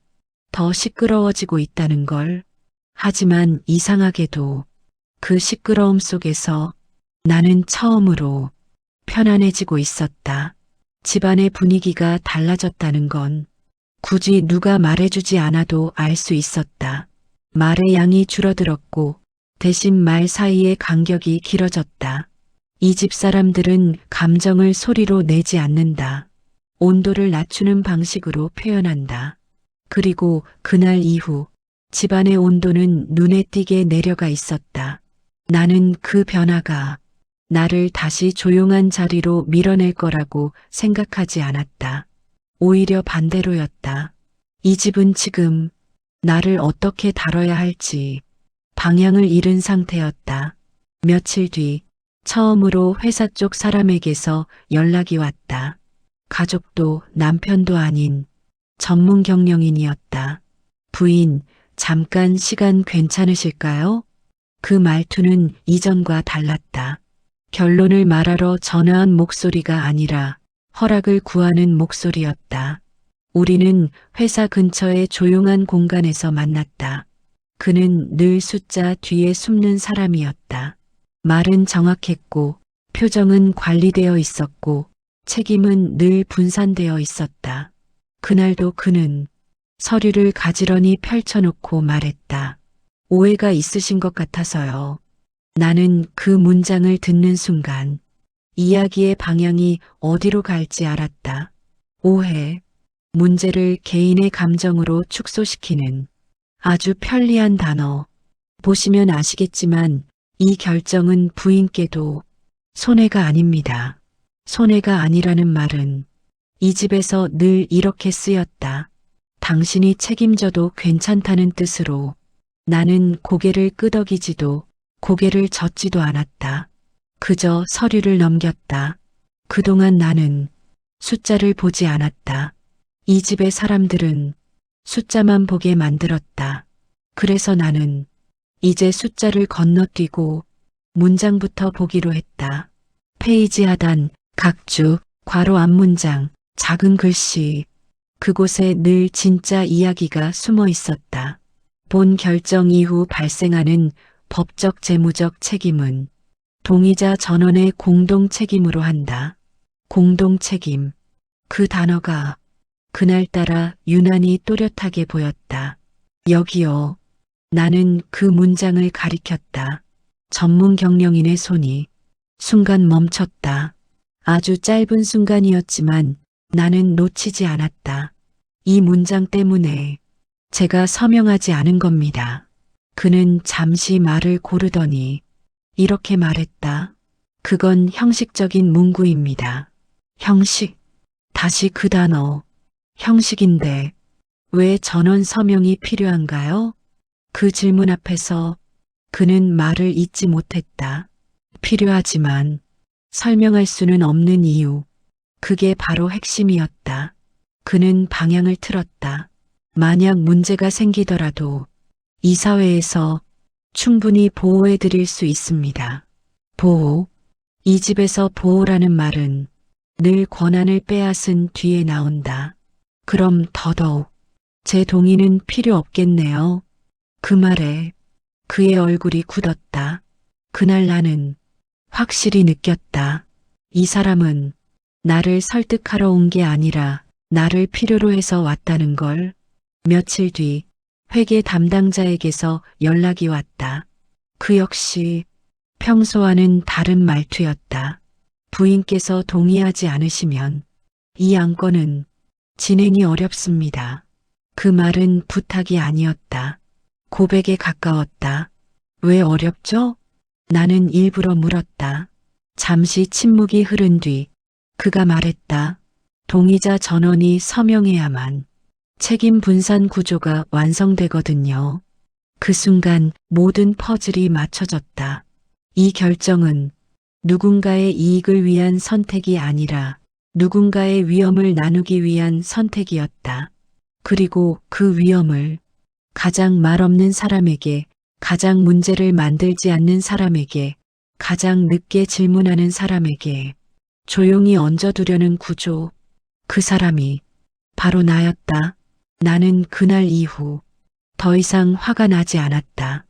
더 시끄러워지고 있다는 걸. 하지만 이상하게도 그 시끄러움 속에서 나는 처음으로 편안해지고 있었다. 집안의 분위기가 달라졌다는 건 굳이 누가 말해주지 않아도 알 수 있었다. 말의 양이 줄어들었고 대신 말 사이의 간격이 길어졌다. 이 집 사람들은 감정을 소리로 내지 않는다. 온도를 낮추는 방식으로 표현한다. 그리고 그날 이후 집안의 온도는 눈에 띄게 내려가 있었다. 나는 그 변화가 나를 다시 조용한 자리로 밀어낼 거라고 생각하지 않았다. 오히려 반대로였다. 이 집은 지금 나를 어떻게 다뤄야 할지 방향을 잃은 상태였다. 며칠 뒤 처음으로 회사 쪽 사람에게서 연락이 왔다. 가족도 남편도 아닌 전문 경영인이었다. 부인, 잠깐 시간 괜찮으실까요? 그 말투는 이전과 달랐다. 결론을 말하러 전화한 목소리가 아니라 허락을 구하는 목소리였다. 우리는 회사 근처의 조용한 공간에서 만났다. 그는 늘 숫자 뒤에 숨는 사람이었다. 말은 정확했고, 표정은 관리되어 있었고, 책임은 늘 분산되어 있었다. 그날도 그는 서류를 가지런히 펼쳐놓고 말했다. 오해가 있으신 것 같아서요. 나는 그 문장을 듣는 순간 이야기의 방향이 어디로 갈지 알았다. 오해, 문제를 개인의 감정으로 축소시키는 아주 편리한 단어. 보시면 아시겠지만 이 결정은 부인께도 손해가 아닙니다. 손해가 아니라는 말은 이 집에서 늘 이렇게 쓰였다. 당신이 책임져도 괜찮다는 뜻으로. 나는 고개를 끄덕이지도 고개를 젓지도 않았다. 그저 서류를 넘겼다. 그동안 나는 숫자를 보지 않았다. 이 집의 사람들은 숫자만 보게 만들었다. 그래서 나는 이제 숫자를 건너뛰고 문장부터 보기로 했다. 페이지 하단, 각주, 괄호 앞문장, 작은 글씨. 그곳에 늘 진짜 이야기가 숨어 있었다. 본 결정 이후 발생하는 법적 재무적 책임은 동의자 전원의 공동 책임으로 한다. 공동 책임. 그 단어가 그날따라 유난히 또렷하게 보였다. 여기요. 나는 그 문장을 가리켰다. 전문 경영인의 손이 순간 멈췄다. 아주 짧은 순간이었지만 나는 놓치지 않았다. 이 문장 때문에 제가 서명하지 않은 겁니다. 그는 잠시 말을 고르더니 이렇게 말했다. 그건 형식적인 문구입니다. 형식. 다시 그 단어. 형식인데 왜 전원 서명이 필요한가요? 그 질문 앞에서 그는 말을 잇지 못했다. 필요하지만 설명할 수는 없는 이유. 그게 바로 핵심이었다. 그는 방향을 틀었다. 만약 문제가 생기더라도 이 사회에서 충분히 보호해 드릴 수 있습니다. 보호. 이 집에서 보호라는 말은 늘 권한을 빼앗은 뒤에 나온다. 그럼 더더욱 제 동의는 필요 없겠네요. 그 말에 그의 얼굴이 굳었다. 그날 나는 확실히 느꼈다. 이 사람은 나를 설득하러 온 게 아니라 나를 필요로 해서 왔다는 걸. 며칠 뒤 회계 담당자에게서 연락이 왔다. 그 역시 평소와는 다른 말투였다. 부인께서 동의하지 않으시면 이 안건은 진행이 어렵습니다. 그 말은 부탁이 아니었다. 고백에 가까웠다. 왜 어렵죠? 나는 일부러 물었다. 잠시 침묵이 흐른 뒤 그가 말했다. 동의자 전원이 서명해야만 책임 분산 구조가 완성되거든요. 그 순간 모든 퍼즐이 맞춰졌다. 이 결정은 누군가의 이익을 위한 선택이 아니라 누군가의 위험을 나누기 위한 선택이었다. 그리고 그 위험을 가장 말없는 사람에게, 가장 문제를 만들지 않는 사람에게, 가장 늦게 질문하는 사람에게 조용히 얹어두려는 구조. 그 사람이 바로 나였다. 나는 그날 이후 더 이상 화가 나지 않았다.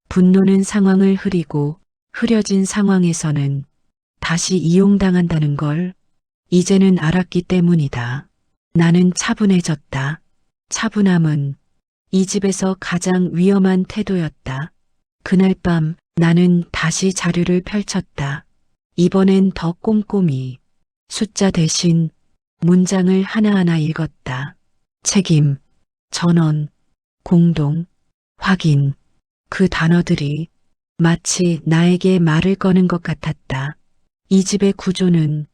분노는 상황을 흐리고 흐려진 상황에서는 다시 이용당한다는 걸 이제는 알았기 때문이다. 나는 차분해졌다. 차분함은 이 집에서 가장 위험한 태도였다. 그날 밤 나는 다시 자료를 펼쳤다. 이번엔 더 꼼꼼히 숫자 대신 문장을 하나하나 읽었다. 책임, 전원, 공동, 확인. 그 단어들이 마치 나에게 말을 거는 것 같았다. 이 집의 구조는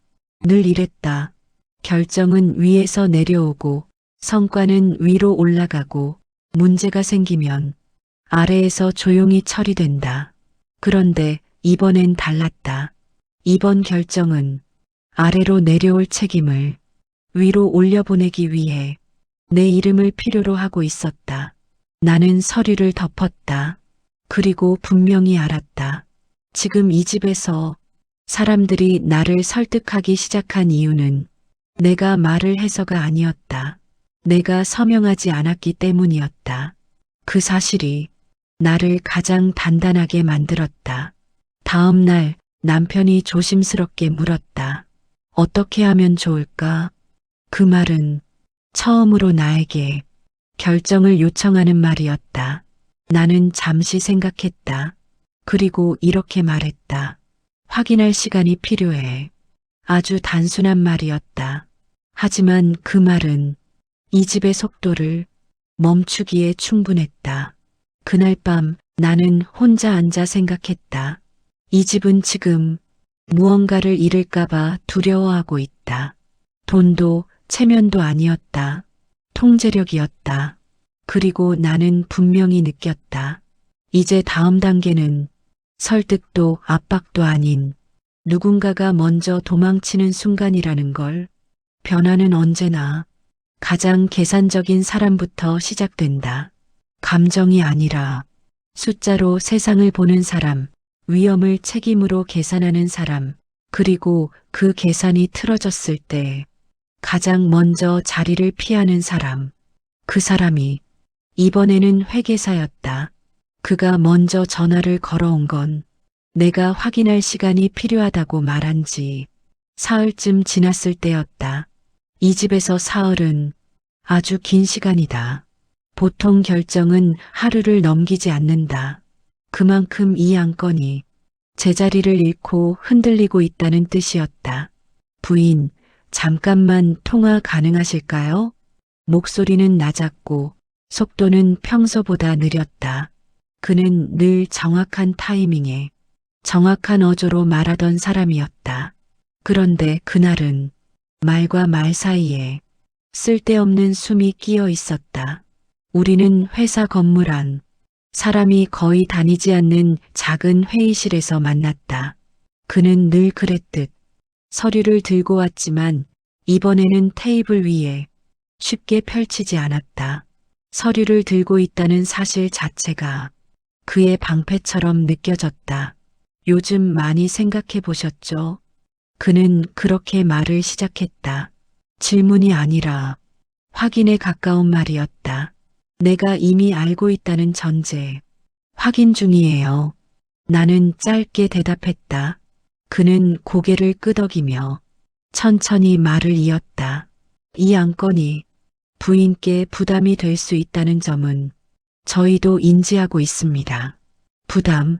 늘 이랬다. 결정은 위에서 내려오고 성과는 위로 올라가고 문제가 생기면 아래에서 조용히 처리된다. 그런데 이번엔 달랐다. 이번 결정은 아래로 내려올 책임을 위로 올려보내기 위해 내 이름을 필요로 하고 있었다. 나는 서류를 덮었다. 그리고 분명히 알았다. 지금 이 집에서 사람들이 나를 설득하기 시작한 이유는 내가 말을 해서가 아니었다. 내가 서명하지 않았기 때문이었다. 그 사실이 나를 가장 단단하게 만들었다. 다음 날 남편이 조심스럽게 물었다. 어떻게 하면 좋을까? 그 말은 처음으로 나에게 결정을 요청하는 말이었다. 나는 잠시 생각했다. 그리고 이렇게 말했다. 확인할 시간이 필요해. 아주 단순한 말이었다. 하지만 그 말은 이 집의 속도를 멈추기에 충분했다. 그날 밤 나는 혼자 앉아 생각했다. 이 집은 지금 무언가를 잃을까봐 두려워하고 있다. 돈도 체면도 아니었다. 통제력이었다. 그리고 나는 분명히 느꼈다. 이제 다음 단계는 설득도 압박도 아닌 누군가가 먼저 도망치는 순간이라는 걸. 변화는 언제나 가장 계산적인 사람부터 시작된다. 감정이 아니라 숫자로 세상을 보는 사람, 위험을 책임으로 계산하는 사람, 그리고 그 계산이 틀어졌을 때 가장 먼저 자리를 피하는 사람. 그 사람이 이번에는 회계사였다. 그가 먼저 전화를 걸어온 건 내가 확인할 시간이 필요하다고 말한 지 사흘쯤 지났을 때였다. 이 집에서 사흘은 아주 긴 시간이다. 보통 결정은 하루를 넘기지 않는다. 그만큼 이 안건이 제자리를 잃고 흔들리고 있다는 뜻이었다. 부인, 잠깐만 통화 가능하실까요? 목소리는 낮았고 속도는 평소보다 느렸다. 그는 늘 정확한 타이밍에 정확한 어조로 말하던 사람이었다. 그런데 그날은 말과 말 사이에 쓸데없는 숨이 끼어 있었다. 우리는 회사 건물 안 사람이 거의 다니지 않는 작은 회의실에서 만났다. 그는 늘 그랬듯 서류를 들고 왔지만 이번에는 테이블 위에 쉽게 펼치지 않았다. 서류를 들고 있다는 사실 자체가 그의 방패처럼 느껴졌다. 요즘 많이 생각해 보셨죠? 그는 그렇게 말을 시작했다. 질문이 아니라 확인에 가까운 말이었다. 내가 이미 알고 있다는 전제. 확인 중이에요. 나는 짧게 대답했다. 그는 고개를 끄덕이며 천천히 말을 이었다. 이 안건이 부인께 부담이 될 수 있다는 점은 저희도 인지하고 있습니다. 부담.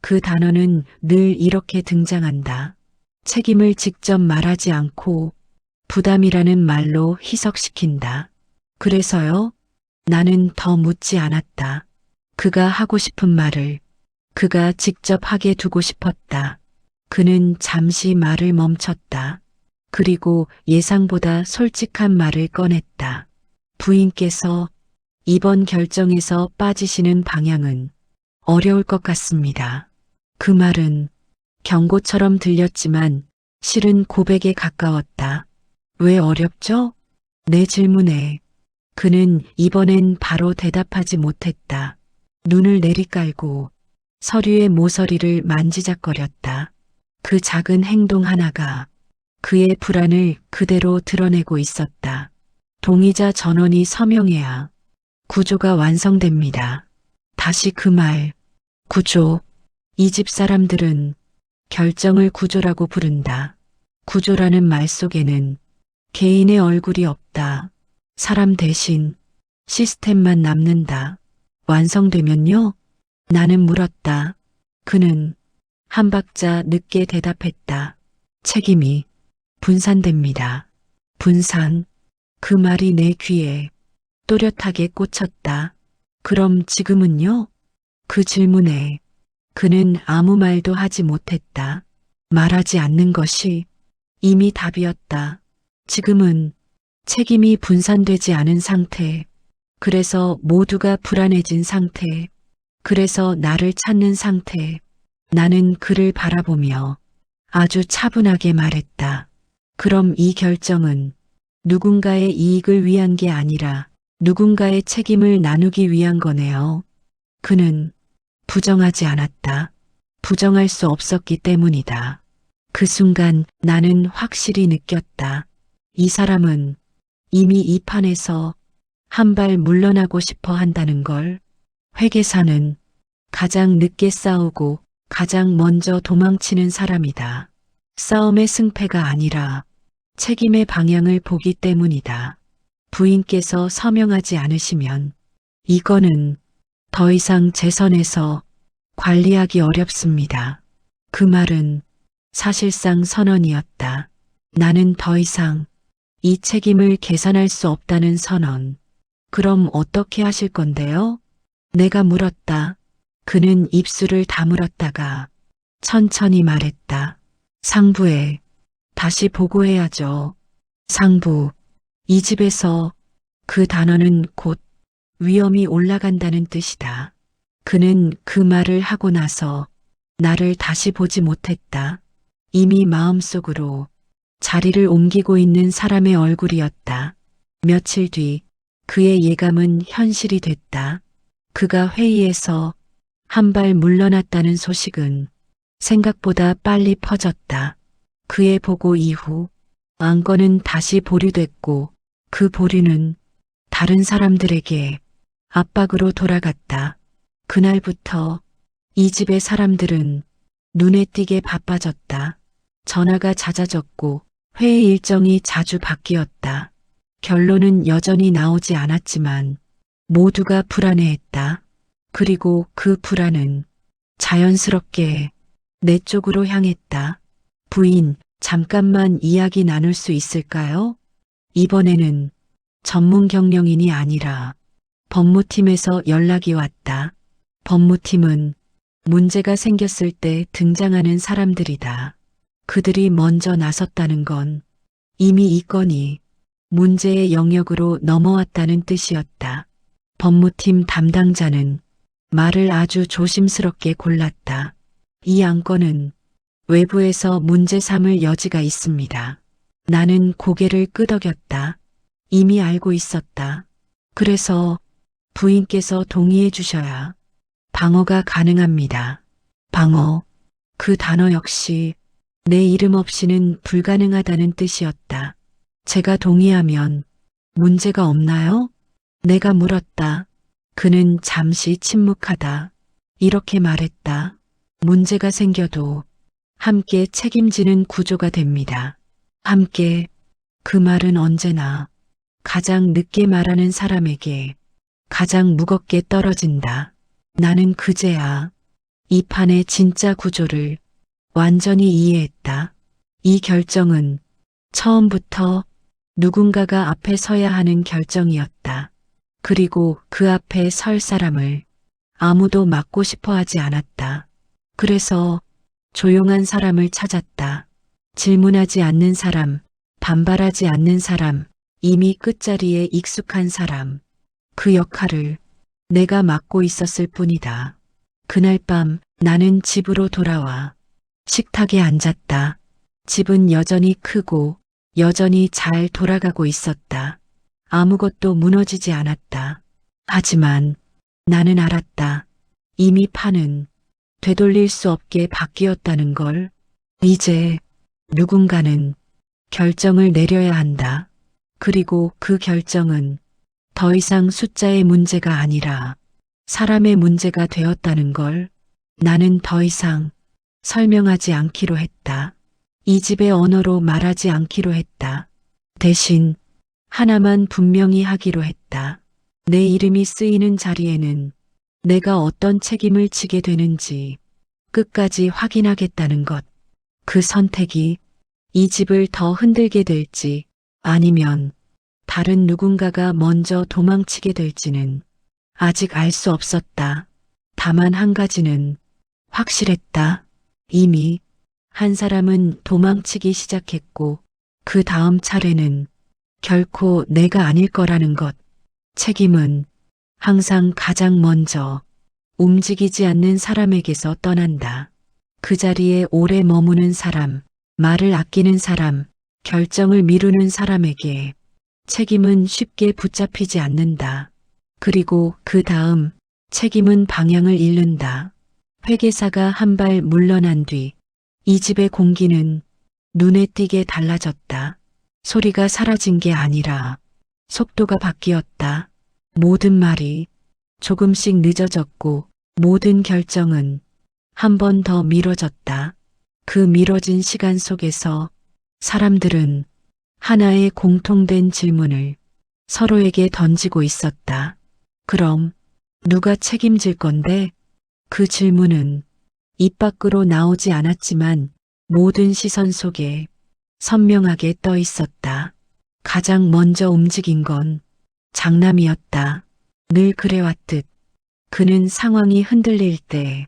그 단어는 늘 이렇게 등장한다. 책임을 직접 말하지 않고 부담이라는 말로 희석시킨다. 그래서요? 나는 더 묻지 않았다. 그가 하고 싶은 말을 그가 직접 하게 두고 싶었다. 그는 잠시 말을 멈췄다. 그리고 예상보다 솔직한 말을 꺼냈다. 부인께서 이번 결정에서 빠지시는 방향은 어려울 것 같습니다. 그 말은 경고처럼 들렸지만 실은 고백에 가까웠다. 왜 어렵죠? 내 질문에 그는 이번엔 바로 대답하지 못했다. 눈을 내리깔고 서류의 모서리를 만지작거렸다. 그 작은 행동 하나가 그의 불안을 그대로 드러내고 있었다. 동의자 전원이 서명해야 구조가 완성됩니다. 다시 그 말, 구조. 이 집 사람들은 결정을 구조라고 부른다. 구조라는 말 속에는 개인의 얼굴이 없다. 사람 대신 시스템만 남는다. 완성되면요? 나는 물었다. 그는 한 박자 늦게 대답했다. 책임이 분산됩니다. 분산. 그 말이 내 귀에 또렷하게 꽂혔다. 그럼 지금은요? 그 질문에 그는 아무 말도 하지 못했다. 말하지 않는 것이 이미 답이었다. 지금은 책임이 분산되지 않은 상태. 그래서 모두가 불안해진 상태. 그래서 나를 찾는 상태. 나는 그를 바라보며 아주 차분하게 말했다. 그럼 이 결정은 누군가의 이익을 위한 게 아니라 누군가의 책임을 나누기 위한 거네요. 그는 부정하지 않았다. 부정할 수 없었기 때문이다. 그 순간 나는 확실히 느꼈다. 이 사람은 이미 이 판에서 한 발 물러나고 싶어 한다는 걸. 회계사는 가장 늦게 싸우고 가장 먼저 도망치는 사람이다. 싸움의 승패가 아니라 책임의 방향을 보기 때문이다. 부인께서 서명하지 않으시면 이거는 더 이상 제 선에서 관리하기 어렵습니다. 그 말은 사실상 선언이었다. 나는 더 이상 이 책임을 계산할 수 없다는 선언. 그럼 어떻게 하실 건데요? 내가 물었다. 그는 입술을 다물었다가 천천히 말했다. 상부에 다시 보고해야죠. 상부, 이 집에서 그 단어는 곧 위험이 올라간다는 뜻이다. 그는 그 말을 하고 나서 나를 다시 보지 못했다. 이미 마음속으로 자리를 옮기고 있는 사람의 얼굴이었다. 며칠 뒤 그의 예감은 현실이 됐다. 그가 회의에서 한 발 물러났다는 소식은 생각보다 빨리 퍼졌다. 그의 보고 이후 안건은 다시 보류됐고 그 보류는 다른 사람들에게 압박으로 돌아갔다. 그날부터 이 집의 사람들은 눈에 띄게 바빠졌다. 전화가 잦아졌고 회의 일정이 자주 바뀌었다. 결론은 여전히 나오지 않았지만 모두가 불안해했다. 그리고 그 불안은 자연스럽게 내 쪽으로 향했다. 부인, 잠깐만 이야기 나눌 수 있을까요? 이번에는 전문 경영인이 아니라 법무팀에서 연락이 왔다. 법무팀은 문제가 생겼을 때 등장하는 사람들이다. 그들이 먼저 나섰다는 건 이미 이 건이 문제의 영역으로 넘어왔다는 뜻이었다. 법무팀 담당자는 말을 아주 조심스럽게 골랐다. 이 안건은 외부에서 문제 삼을 여지가 있습니다. 나는 고개를 끄덕였다. 이미 알고 있었다. 그래서 부인께서 동의해 주셔야 방어가 가능합니다. 방어, 그 단어 역시 내 이름 없이는 불가능하다는 뜻이었다. 제가 동의하면 문제가 없나요? 내가 물었다. 그는 잠시 침묵하다. 이렇게 말했다. 문제가 생겨도 함께 책임지는 구조가 됩니다. 함께, 그 말은 언제나 가장 늦게 말하는 사람에게 가장 무겁게 떨어진다. 나는 그제야 이 판의 진짜 구조를 완전히 이해했다. 이 결정은 처음부터 누군가가 앞에 서야 하는 결정이었다. 그리고 그 앞에 설 사람을 아무도 막고 싶어 하지 않았다. 그래서 조용한 사람을 찾았다. 질문하지 않는 사람, 반발하지 않는 사람, 이미 끝자리에 익숙한 사람. 그 역할을 내가 맡고 있었을 뿐이다. 그날 밤 나는 집으로 돌아와 식탁에 앉았다. 집은 여전히 크고 여전히 잘 돌아가고 있었다. 아무것도 무너지지 않았다. 하지만 나는 알았다. 이미 판은 되돌릴 수 없게 바뀌었다는 걸. 이제 누군가는 결정을 내려야 한다. 그리고 그 결정은 더 이상 숫자의 문제가 아니라 사람의 문제가 되었다는 걸. 나는 더 이상 설명하지 않기로 했다. 이 집의 언어로 말하지 않기로 했다. 대신 하나만 분명히 하기로 했다. 내 이름이 쓰이는 자리에는 내가 어떤 책임을 지게 되는지 끝까지 확인하겠다는 것. 그 선택이 이 집을 더 흔들게 될지 아니면 다른 누군가가 먼저 도망치게 될지는 아직 알 수 없었다. 다만 한 가지는 확실했다. 이미 한 사람은 도망치기 시작했고 그 다음 차례는 결코 내가 아닐 거라는 것. 책임은 항상 가장 먼저 움직이지 않는 사람에게서 떠난다. 그 자리에 오래 머무는 사람, 말을 아끼는 사람, 결정을 미루는 사람에게 책임은 쉽게 붙잡히지 않는다. 그리고 그 다음 책임은 방향을 잃는다. 회계사가 한 발 물러난 뒤 이 집의 공기는 눈에 띄게 달라졌다. 소리가 사라진 게 아니라 속도가 바뀌었다. 모든 말이 조금씩 늦어졌고 모든 결정은 한 번 더 미뤄졌다. 그 미뤄진 시간 속에서 사람들은 하나의 공통된 질문을 서로에게 던지고 있었다. 그럼 누가 책임질 건데? 그 질문은 입 밖으로 나오지 않았지만 모든 시선 속에 선명하게 떠 있었다. 가장 먼저 움직인 건 장남이었다. 늘 그래왔듯 그는 상황이 흔들릴 때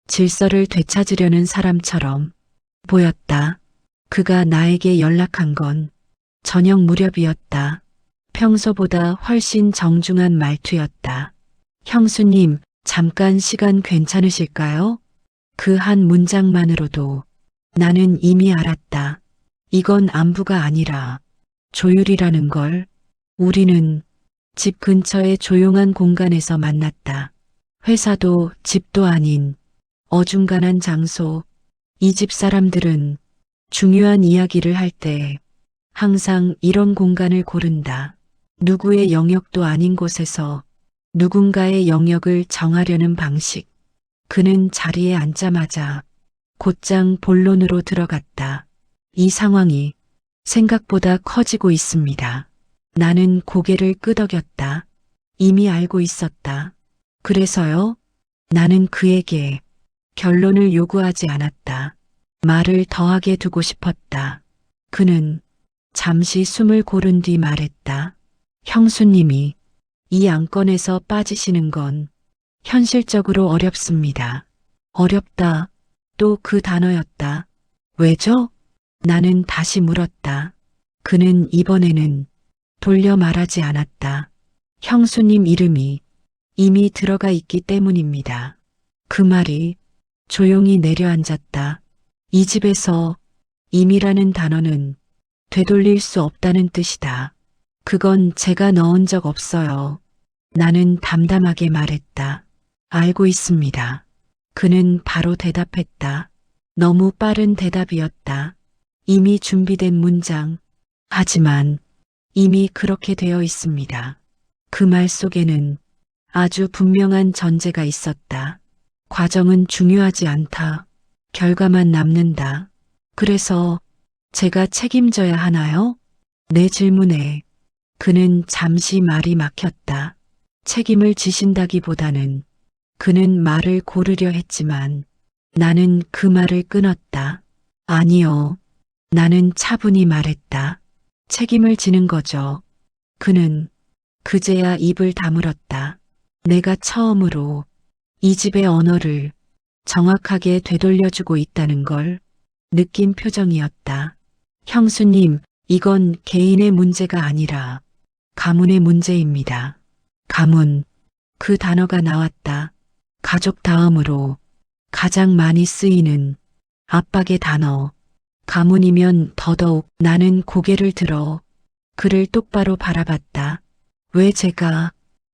질서를 되찾으려는 사람처럼 보였다. 그가 나에게 연락한 건 저녁 무렵이었다. 평소보다 훨씬 정중한 말투였다. 형수님, 잠깐 시간 괜찮으실까요? 그 한 문장만으로도 나는 이미 알았다. 이건 안부가 아니라 조율이라는 걸. 우리는 집 근처의 조용한 공간에서 만났다. 회사도 집도 아닌 어중간한 장소. 이 집 사람들은 중요한 이야기를 할 때 항상 이런 공간을 고른다. 누구의 영역도 아닌 곳에서 누군가의 영역을 정하려는 방식. 그는 자리에 앉자마자 곧장 본론으로 들어갔다. 이 상황이 생각보다 커지고 있습니다. 나는 고개를 끄덕였다. 이미 알고 있었다. 그래서요? 나는 그에게 결론을 요구하지 않았다. 말을 더하게 두고 싶었다. 그는 잠시 숨을 고른 뒤 말했다. 형수님이 이 안건에서 빠지시는 건 현실적으로 어렵습니다. 어렵다. 또 그 단어였다. 왜죠? 나는 다시 물었다. 그는 이번에는 돌려 말하지 않았다. 형수님 이름이 이미 들어가 있기 때문입니다. 그 말이 조용히 내려앉았다. 이 집에서 임이라는 단어는 되돌릴 수 없다는 뜻이다. 그건 제가 넣은 적 없어요. 나는 담담하게 말했다. 알고 있습니다. 그는 바로 대답했다. 너무 빠른 대답이었다. 이미 준비된 문장. 하지만 이미 그렇게 되어 있습니다. 그 말 속에는 아주 분명한 전제가 있었다. 과정은 중요하지 않다. 결과만 남는다. 그래서 제가 책임져야 하나요? 내 질문에 그는 잠시 말이 막혔다. 책임을 지신다기보다는 그는 말을 고르려 했지만 나는 그 말을 끊었다. 아니요. 나는 차분히 말했다. 책임을 지는 거죠. 그는 그제야 입을 다물었다. 내가 처음으로 이 집의 언어를 정확하게 되돌려주고 있다는 걸 느낀 표정이었다. 형수님, 이건 개인의 문제가 아니라 가문의 문제입니다. 가문, 그 단어가 나왔다. 가족 다음으로 가장 많이 쓰이는 압박의 단어. 가문이면 더더욱. 나는 고개를 들어 그를 똑바로 바라봤다. 왜 제가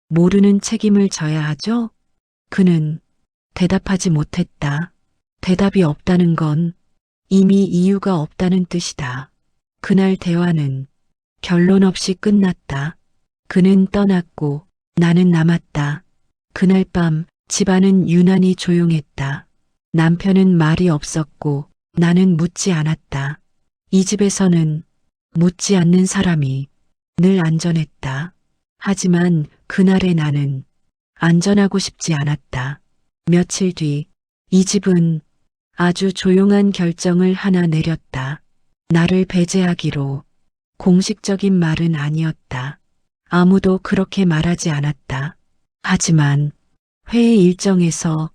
모르는 책임을 져야 하죠? 그는 대답하지 못했다. 대답이 없다는 건 이미 이유가 없다는 뜻이다. 그날 대화는 결론 없이 끝났다. 그는 떠났고 나는 남았다. 그날 밤 집안은 유난히 조용했다. 남편은 말이 없었고 나는 묻지 않았다. 이 집에서는 묻지 않는 사람이 늘 안전했다. 하지만 그날의 나는 안전하고 싶지 않았다. 며칠 뒤 이 집은 아주 조용한 결정을 하나 내렸다. 나를 배제하기로. 공식적인 말은 아니었다. 아무도 그렇게 말하지 않았다. 하지만 회의 일정에서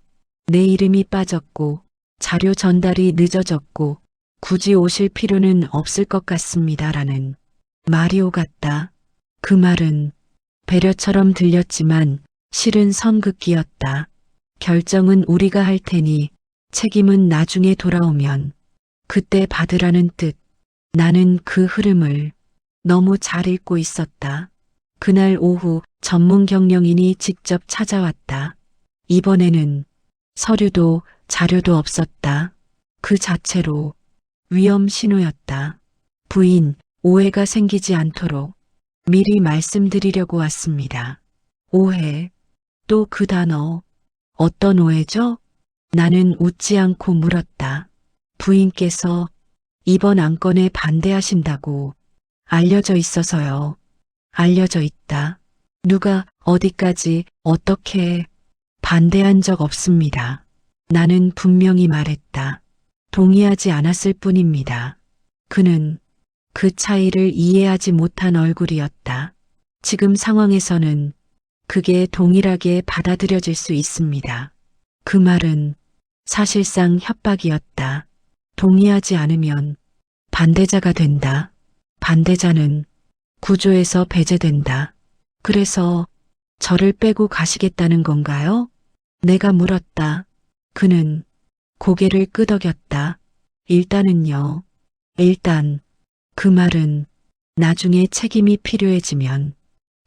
내 이름이 빠졌고 자료 전달이 늦어졌고 굳이 오실 필요는 없을 것 같습니다라는 말이 오갔다. 그 말은 배려처럼 들렸지만 실은 선긋기였다. 결정은 우리가 할 테니 책임은 나중에 돌아오면 그때 받으라는 뜻. 나는 그 흐름을 너무 잘 읽고 있었다. 그날 오후 전문 경영인이 직접 찾아왔다. 이번에는 서류도 자료도 없었다. 그 자체로 위험 신호였다. 부인, 오해가 생기지 않도록 미리 말씀드리려고 왔습니다. 오해. 또 그 단어. 어떤 오해죠? 나는 웃지 않고 물었다. 부인께서 이번 안건에 반대하신다고 알려져 있어서요. 알려져 있다. 누가 어디까지 어떻게 반대한 적 없습니다. 나는 분명히 말했다. 동의하지 않았을 뿐입니다. 그는 그 차이를 이해하지 못한 얼굴이었다. 지금 상황에서는 그게 동일하게 받아들여질 수 있습니다. 그 말은 사실상 협박이었다. 동의하지 않으면 반대자가 된다. 반대자는 구조에서 배제된다. 그래서 저를 빼고 가시겠다는 건가요? 내가 물었다. 그는 고개를 끄덕였다. 일단은요. 일단 그 말은 나중에 책임이 필요해지면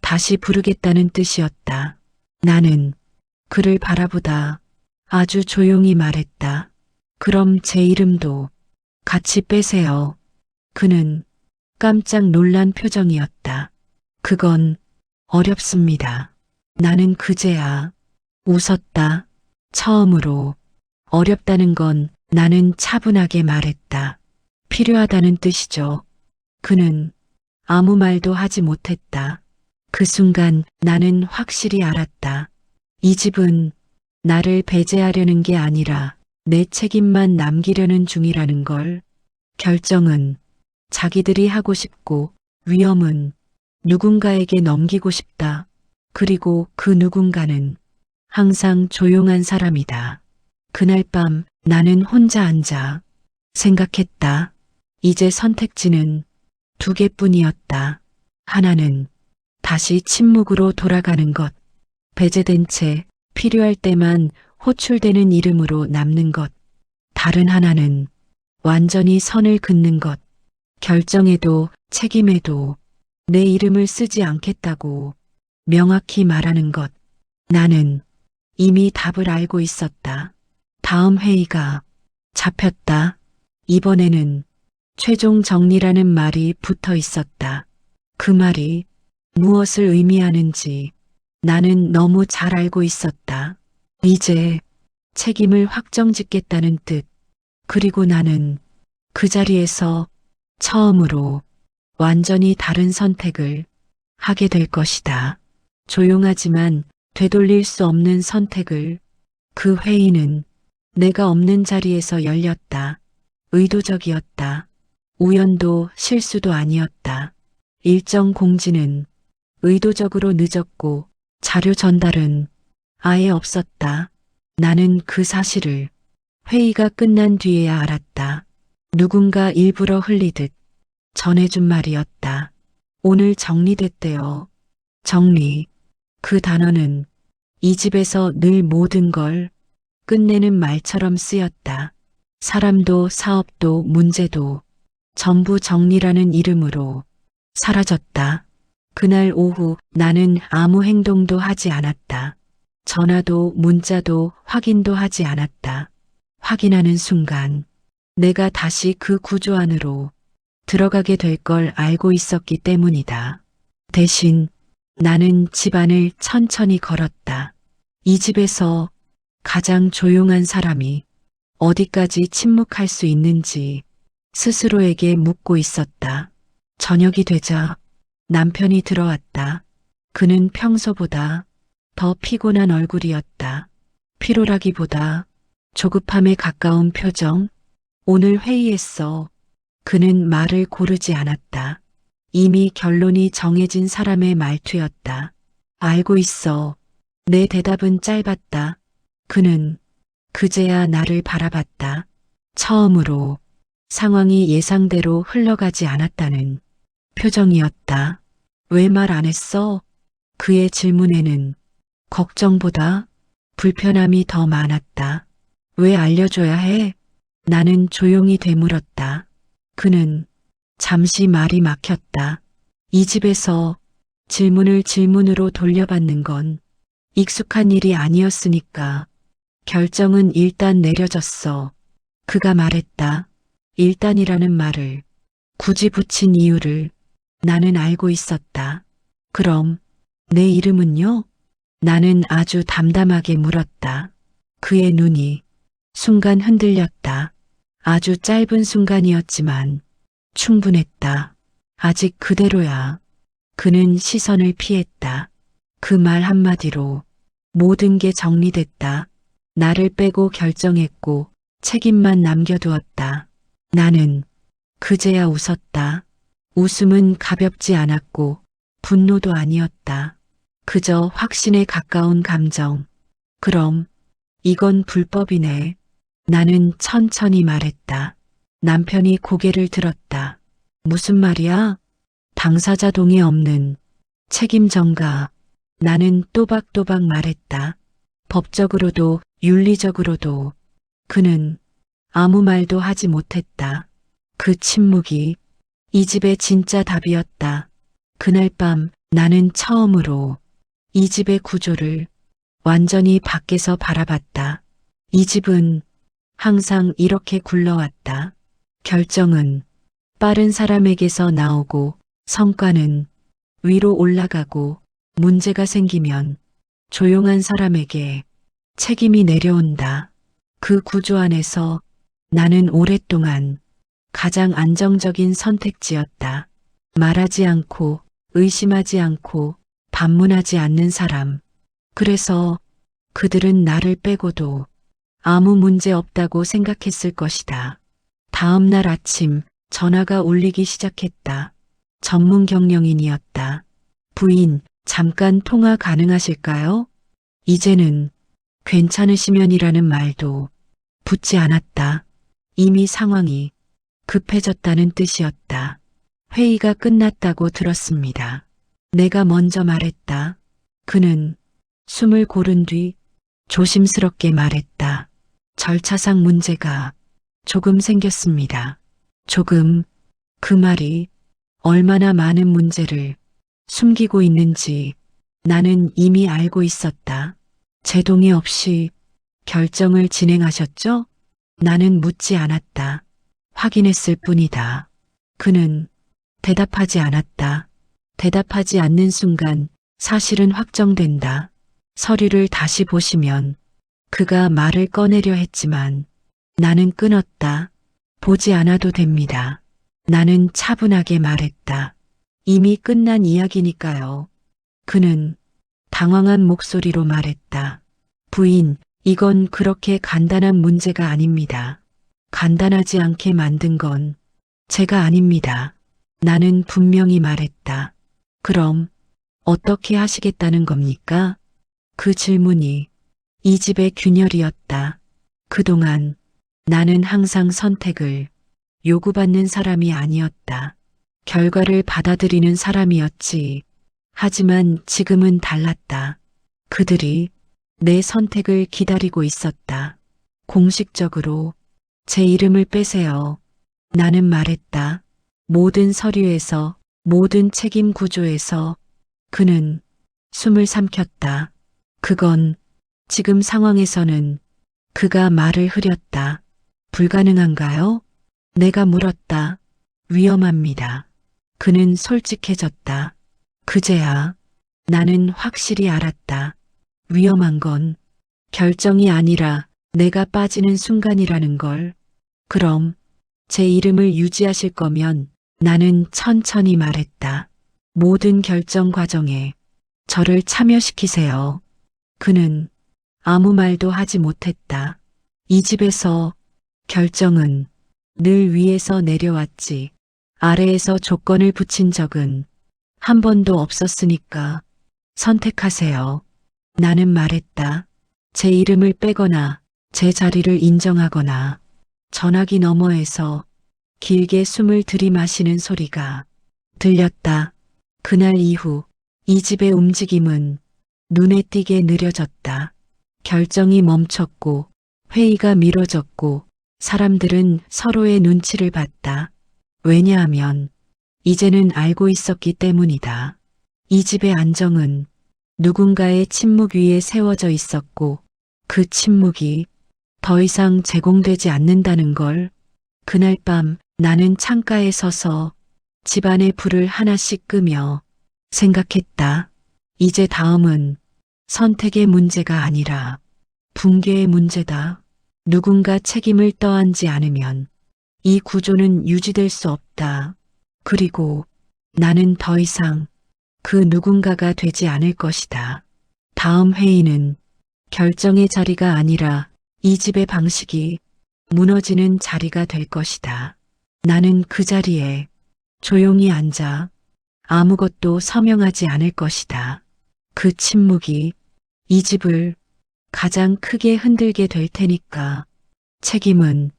다시 부르겠다는 뜻이었다. 나는 그를 바라보다 아주 조용히 말했다. 그럼 제 이름도 같이 빼세요. 그는 깜짝 놀란 표정이었다. 그건 어렵습니다. 나는 그제야 웃었다. 처음으로 어렵다는 건 나는 차분하게 말했다. 필요하다는 뜻이죠. 그는 아무 말도 하지 못했다. 그 순간 나는 확실히 알았다. 이 집은 나를 배제하려는 게 아니라 내 책임만 남기려는 중이라는 걸. 결정은 자기들이 하고 싶고 위험은 누군가에게 넘기고 싶다. 그리고 그 누군가는 항상 조용한 사람이다. 그날 밤 나는 혼자 앉아 생각했다. 이제 선택지는 두 개뿐이었다. 하나는 다시 침묵으로 돌아가는 것, 배제된 채 필요할 때만 호출되는 이름으로 남는 것. 다른 하나는 완전히 선을 긋는 것. 결정에도 책임에도 내 이름을 쓰지 않겠다고 명확히 말하는 것. 나는 이미 답을 알고 있었다. 다음 회의가 잡혔다. 이번에는 최종 정리라는 말이 붙어 있었다. 그 말이 무엇을 의미하는지 나는 너무 잘 알고 있었다. 이제 책임을 확정짓겠다는 뜻. 그리고 나는 그 자리에서 처음으로 완전히 다른 선택을 하게 될 것이다. 조용하지만 되돌릴 수 없는 선택을. 그 회의는 내가 없는 자리에서 열렸다. 의도적이었다. 우연도 실수도 아니었다. 일정 공지는 의도적으로 늦었고 자료 전달은 아예 없었다. 나는 그 사실을 회의가 끝난 뒤에야 알았다. 누군가 일부러 흘리듯 전해준 말이었다. 오늘 정리됐대요. 정리. 그 단어는 이 집에서 늘 모든 걸 끝내는 말처럼 쓰였다. 사람도 사업도 문제도 전부 정리라는 이름으로 사라졌다. 그날 오후 나는 아무 행동도 하지 않았다. 전화도 문자도 확인도 하지 않았다. 확인하는 순간 내가 다시 그 구조 안으로 들어가게 될 걸 알고 있었기 때문이다. 대신 나는 집안을 천천히 걸었다. 이 집에서 가장 조용한 사람이 어디까지 침묵할 수 있는지 스스로에게 묻고 있었다. 저녁이 되자 남편이 들어왔다. 그는 평소보다 더 피곤한 얼굴이었다. 피로라기보다 조급함에 가까운 표정. 오늘 회의했어. 그는 말을 고르지 않았다. 이미 결론이 정해진 사람의 말투였다. 알고 있어. 내 대답은 짧았다. 그는 그제야 나를 바라봤다. 처음으로 상황이 예상대로 흘러가지 않았다는 표정이었다. 왜 말 안 했어? 그의 질문에는 걱정보다 불편함이 더 많았다. 왜 알려줘야 해? 나는 조용히 되물었다. 그는 잠시 말이 막혔다. 이 집에서 질문을 질문으로 돌려받는 건 익숙한 일이 아니었으니까 결정은 일단 내려졌어. 그가 말했다. 일단이라는 말을 굳이 붙인 이유를 나는 알고 있었다. 그럼 내 이름은요? 나는 아주 담담하게 물었다. 그의 눈이 순간 흔들렸다. 아주 짧은 순간이었지만 충분했다. 아직 그대로야. 그는 시선을 피했다. 그 말 한마디로 모든 게 정리됐다. 나를 빼고 결정했고 책임만 남겨두었다. 나는 그제야 웃었다. 웃음은 가볍지 않았고 분노도 아니었다. 그저 확신에 가까운 감정. 그럼 이건 불법이네. 나는 천천히 말했다. 남편이 고개를 들었다. 무슨 말이야? 당사자 동의 없는 책임 전가. 나는 또박또박 말했다. 법적으로도 윤리적으로도. 그는 아무 말도 하지 못했다. 그 침묵이 이 집의 진짜 답이었다. 그날 밤 나는 처음으로 이 집의 구조를 완전히 밖에서 바라봤다. 이 집은 항상 이렇게 굴러왔다. 결정은 빠른 사람에게서 나오고 성과는 위로 올라가고 문제가 생기면 조용한 사람에게 책임이 내려온다. 그 구조 안에서 나는 오랫동안 가장 안정적인 선택지였다. 말하지 않고 의심하지 않고 반문하지 않는 사람. 그래서 그들은 나를 빼고도 아무 문제 없다고 생각했을 것이다. 다음 날 아침 전화가 울리기 시작했다. 전문 경영인이었다. 부인, 잠깐 통화 가능하실까요? 이제는 괜찮으시면이라는 말도 붙지 않았다. 이미 상황이 급해졌다는 뜻이었다. 회의가 끝났다고 들었습니다. 내가 먼저 말했다. 그는 숨을 고른 뒤 조심스럽게 말했다. 절차상 문제가 조금 생겼습니다. 조금. 그 말이 얼마나 많은 문제를 숨기고 있는지 나는 이미 알고 있었다. 제 동의 없이 결정을 진행하셨죠? 나는 묻지 않았다. 확인했을 뿐이다. 그는 대답하지 않았다. 대답하지 않는 순간 사실은 확정된다. 서류를 다시 보시면 그가 말을 꺼내려 했지만 나는 끊었다. 보지 않아도 됩니다. 나는 차분하게 말했다. 이미 끝난 이야기니까요. 그는 당황한 목소리로 말했다. 부인, 이건 그렇게 간단한 문제가 아닙니다. 간단하지 않게 만든 건 제가 아닙니다. 나는 분명히 말했다. 그럼 어떻게 하시겠다는 겁니까? 그 질문이 이 집의 균열이었다. 그동안 나는 항상 선택을 요구받는 사람이 아니었다. 결과를 받아들이는 사람이었지. 하지만 지금은 달랐다. 그들이 내 선택을 기다리고 있었다. 공식적으로 제 이름을 빼세요. 나는 말했다. 모든 서류에서, 모든 책임 구조에서. 그는 숨을 삼켰다. 그건 지금 상황에서는. 그가 말을 흐렸다. 불가능한가요? 내가 물었다. 위험합니다. 그는 솔직해졌다. 그제야 나는 확실히 알았다. 위험한 건 결정이 아니라 내가 빠지는 순간이라는 걸. 그럼 제 이름을 유지하실 거면 나는 천천히 말했다. 모든 결정 과정에 저를 참여시키세요. 그는 아무 말도 하지 못했다. 이 집에서 결정은 늘 위에서 내려왔지. 아래에서 조건을 붙인 적은 한 번도 없었으니까 선택하세요. 나는 말했다. 제 이름을 빼거나 제 자리를 인정하거나. 전화기 너머에서 길게 숨을 들이마시는 소리가 들렸다. 그날 이후 이 집의 움직임은 눈에 띄게 느려졌다. 결정이 멈췄고 회의가 미뤄졌고 사람들은 서로의 눈치를 봤다. 왜냐하면 이제는 알고 있었기 때문이다. 이 집의 안정은 누군가의 침묵 위에 세워져 있었고 그 침묵이 더 이상 제공되지 않는다는 걸. 그날 밤 나는 창가에 서서 집안의 불을 하나씩 끄며 생각했다. 이제 다음은 선택의 문제가 아니라 붕괴의 문제다. 누군가 책임을 떠안지 않으면 이 구조는 유지될 수 없다. 그리고 나는 더 이상 그 누군가가 되지 않을 것이다. 다음 회의는 결정의 자리가 아니라 이 집의 방식이 무너지는 자리가 될 것이다. 나는 그 자리에 조용히 앉아 아무것도 서명하지 않을 것이다. 그 침묵이 이 집을 가장 크게 흔들게 될 테니까. 책임은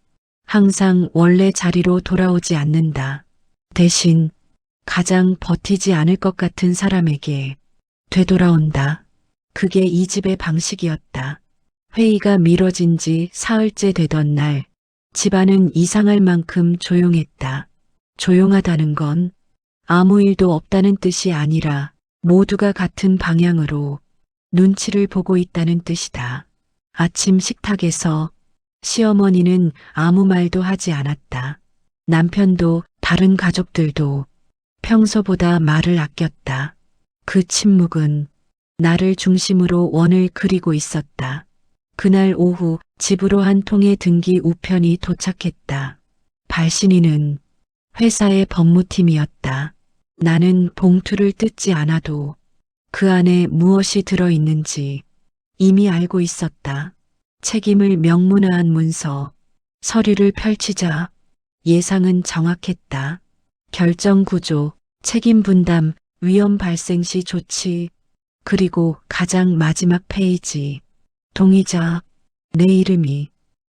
항상 원래 자리로 돌아오지 않는다. 대신 가장 버티지 않을 것 같은 사람에게 되돌아온다. 그게 이 집의 방식이었다. 회의가 미뤄진 지 사흘째 되던 날, 집안은 이상할 만큼 조용했다. 조용하다는 건 아무 일도 없다는 뜻이 아니라 모두가 같은 방향으로 눈치를 보고 있다는 뜻이다. 아침 식탁에서 시어머니는 아무 말도 하지 않았다. 남편도 다른 가족들도 평소보다 말을 아꼈다. 그 침묵은 나를 중심으로 원을 그리고 있었다. 그날 오후 집으로 한 통의 등기 우편이 도착했다. 발신인은 회사의 법무팀이었다. 나는 봉투를 뜯지 않아도 그 안에 무엇이 들어있는지 이미 알고 있었다. 책임을 명문화한 문서, 서류를 펼치자 예상은 정확했다. 결정 구조, 책임 분담, 위험 발생 시 조치, 그리고 가장 마지막 페이지, 동의자, 내 이름이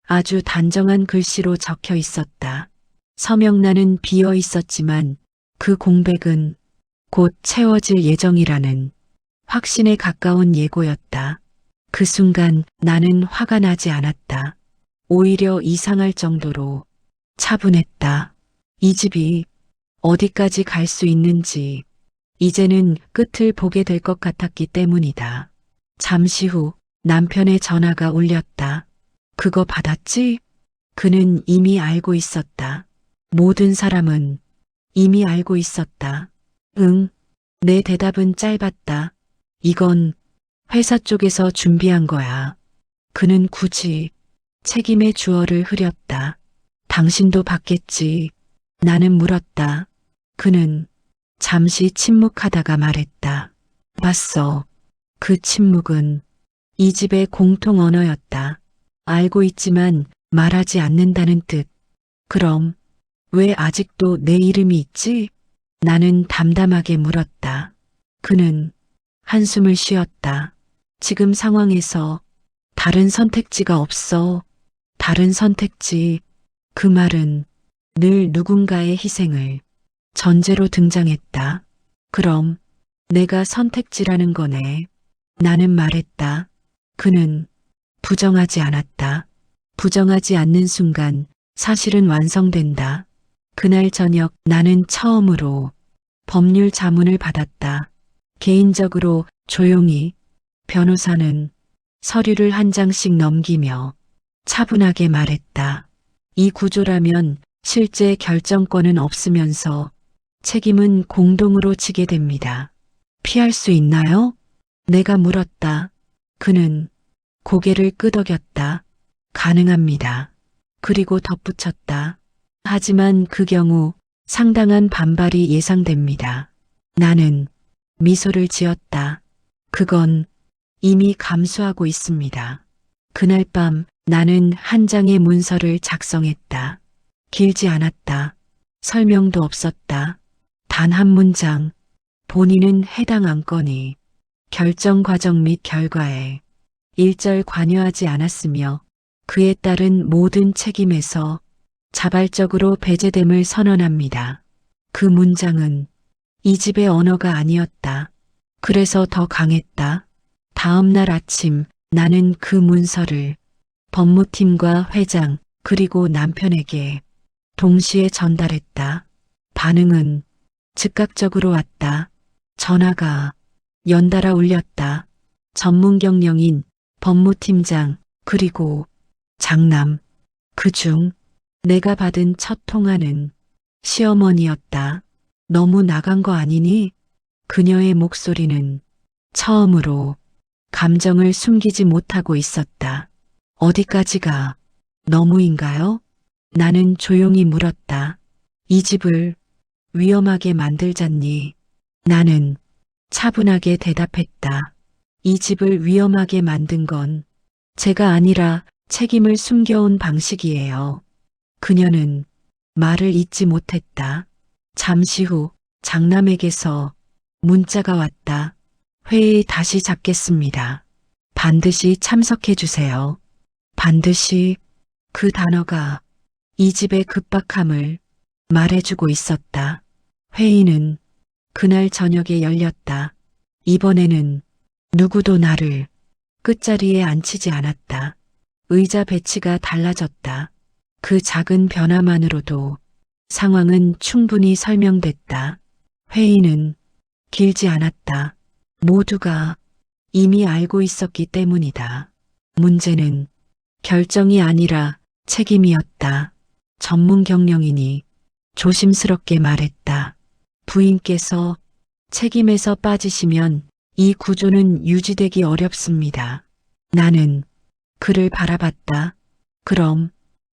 아주 단정한 글씨로 적혀 있었다. 서명란은 비어 있었지만 그 공백은 곧 채워질 예정이라는 확신에 가까운 예고였다. 그 순간 나는 화가 나지 않았다. 오히려 이상할 정도로 차분했다. 이 집이 어디까지 갈 수 있는지 이제는 끝을 보게 될 것 같았기 때문이다. 잠시 후 남편의 전화가 울렸다. 그거 받았지? 그는 이미 알고 있었다. 모든 사람은 이미 알고 있었다. 응. 내 대답은 짧았다. 이건 회사 쪽에서 준비한 거야. 그는 굳이 책임의 주어를 흐렸다. 당신도 받겠지. 나는 물었다. 그는 잠시 침묵하다가 말했다. 봤어. 그 침묵은 이 집의 공통 언어였다. 알고 있지만 말하지 않는다는 뜻. 그럼 왜 아직도 내 이름이 있지? 나는 담담하게 물었다. 그는 한숨을 쉬었다. 지금 상황에서 다른 선택지가 없어. 다른 선택지. 그 말은 늘 누군가의 희생을 전제로 등장했다. 그럼 내가 선택지라는 거네. 나는 말했다. 그는 부정하지 않았다. 부정하지 않는 순간 사실은 완성된다. 그날 저녁 나는 처음으로 법률 자문을 받았다. 개인적으로 조용히 변호사는 서류를 한 장씩 넘기며 차분하게 말했다. 이 구조라면 실제 결정권은 없으면서 책임은 공동으로 지게 됩니다. 피할 수 있나요? 내가 물었다. 그는 고개를 끄덕였다. 가능합니다. 그리고 덧붙였다. 하지만 그 경우 상당한 반발이 예상됩니다. 나는 미소를 지었다. 그건 이미 감수하고 있습니다. 그날 밤 나는 한 장의 문서를 작성했다. 길지 않았다. 설명도 없었다. 단 한 문장. 본인은 해당 안건이 결정 과정 및 결과에 일절 관여하지 않았으며 그에 따른 모든 책임에서 자발적으로 배제됨을 선언합니다. 그 문장은 이 집의 언어가 아니었다. 그래서 더 강했다. 다음 날 아침 나는 그 문서를 법무팀과 회장 그리고 남편에게 동시에 전달했다. 반응은 즉각적으로 왔다. 전화가 연달아 울렸다. 전문 경영인, 법무팀장, 그리고 장남. 그중 내가 받은 첫 통화는 시어머니였다. 너무 나간 거 아니니? 그녀의 목소리는 처음으로 감정을 숨기지 못하고 있었다. 어디까지가 너무인가요? 나는 조용히 물었다. 이 집을 위험하게 만들잖니. 나는 차분하게 대답했다. 이 집을 위험하게 만든 건 제가 아니라 책임을 숨겨온 방식이에요. 그녀는 말을 잇지 못했다. 잠시 후 장남에게서 문자가 왔다. 회의 다시 잡겠습니다. 반드시 참석해 주세요. 반드시 그 단어가 이 집의 급박함을 말해주고 있었다. 회의는 그날 저녁에 열렸다. 이번에는 누구도 나를 끝자리에 앉히지 않았다. 의자 배치가 달라졌다. 그 작은 변화만으로도 상황은 충분히 설명됐다. 회의는 길지 않았다. 모두가 이미 알고 있었기 때문이다. 문제는 결정이 아니라 책임이었다. 전문 경영인이 조심스럽게 말했다. 부인께서 책임에서 빠지시면 이 구조는 유지되기 어렵습니다. 나는 그를 바라봤다. 그럼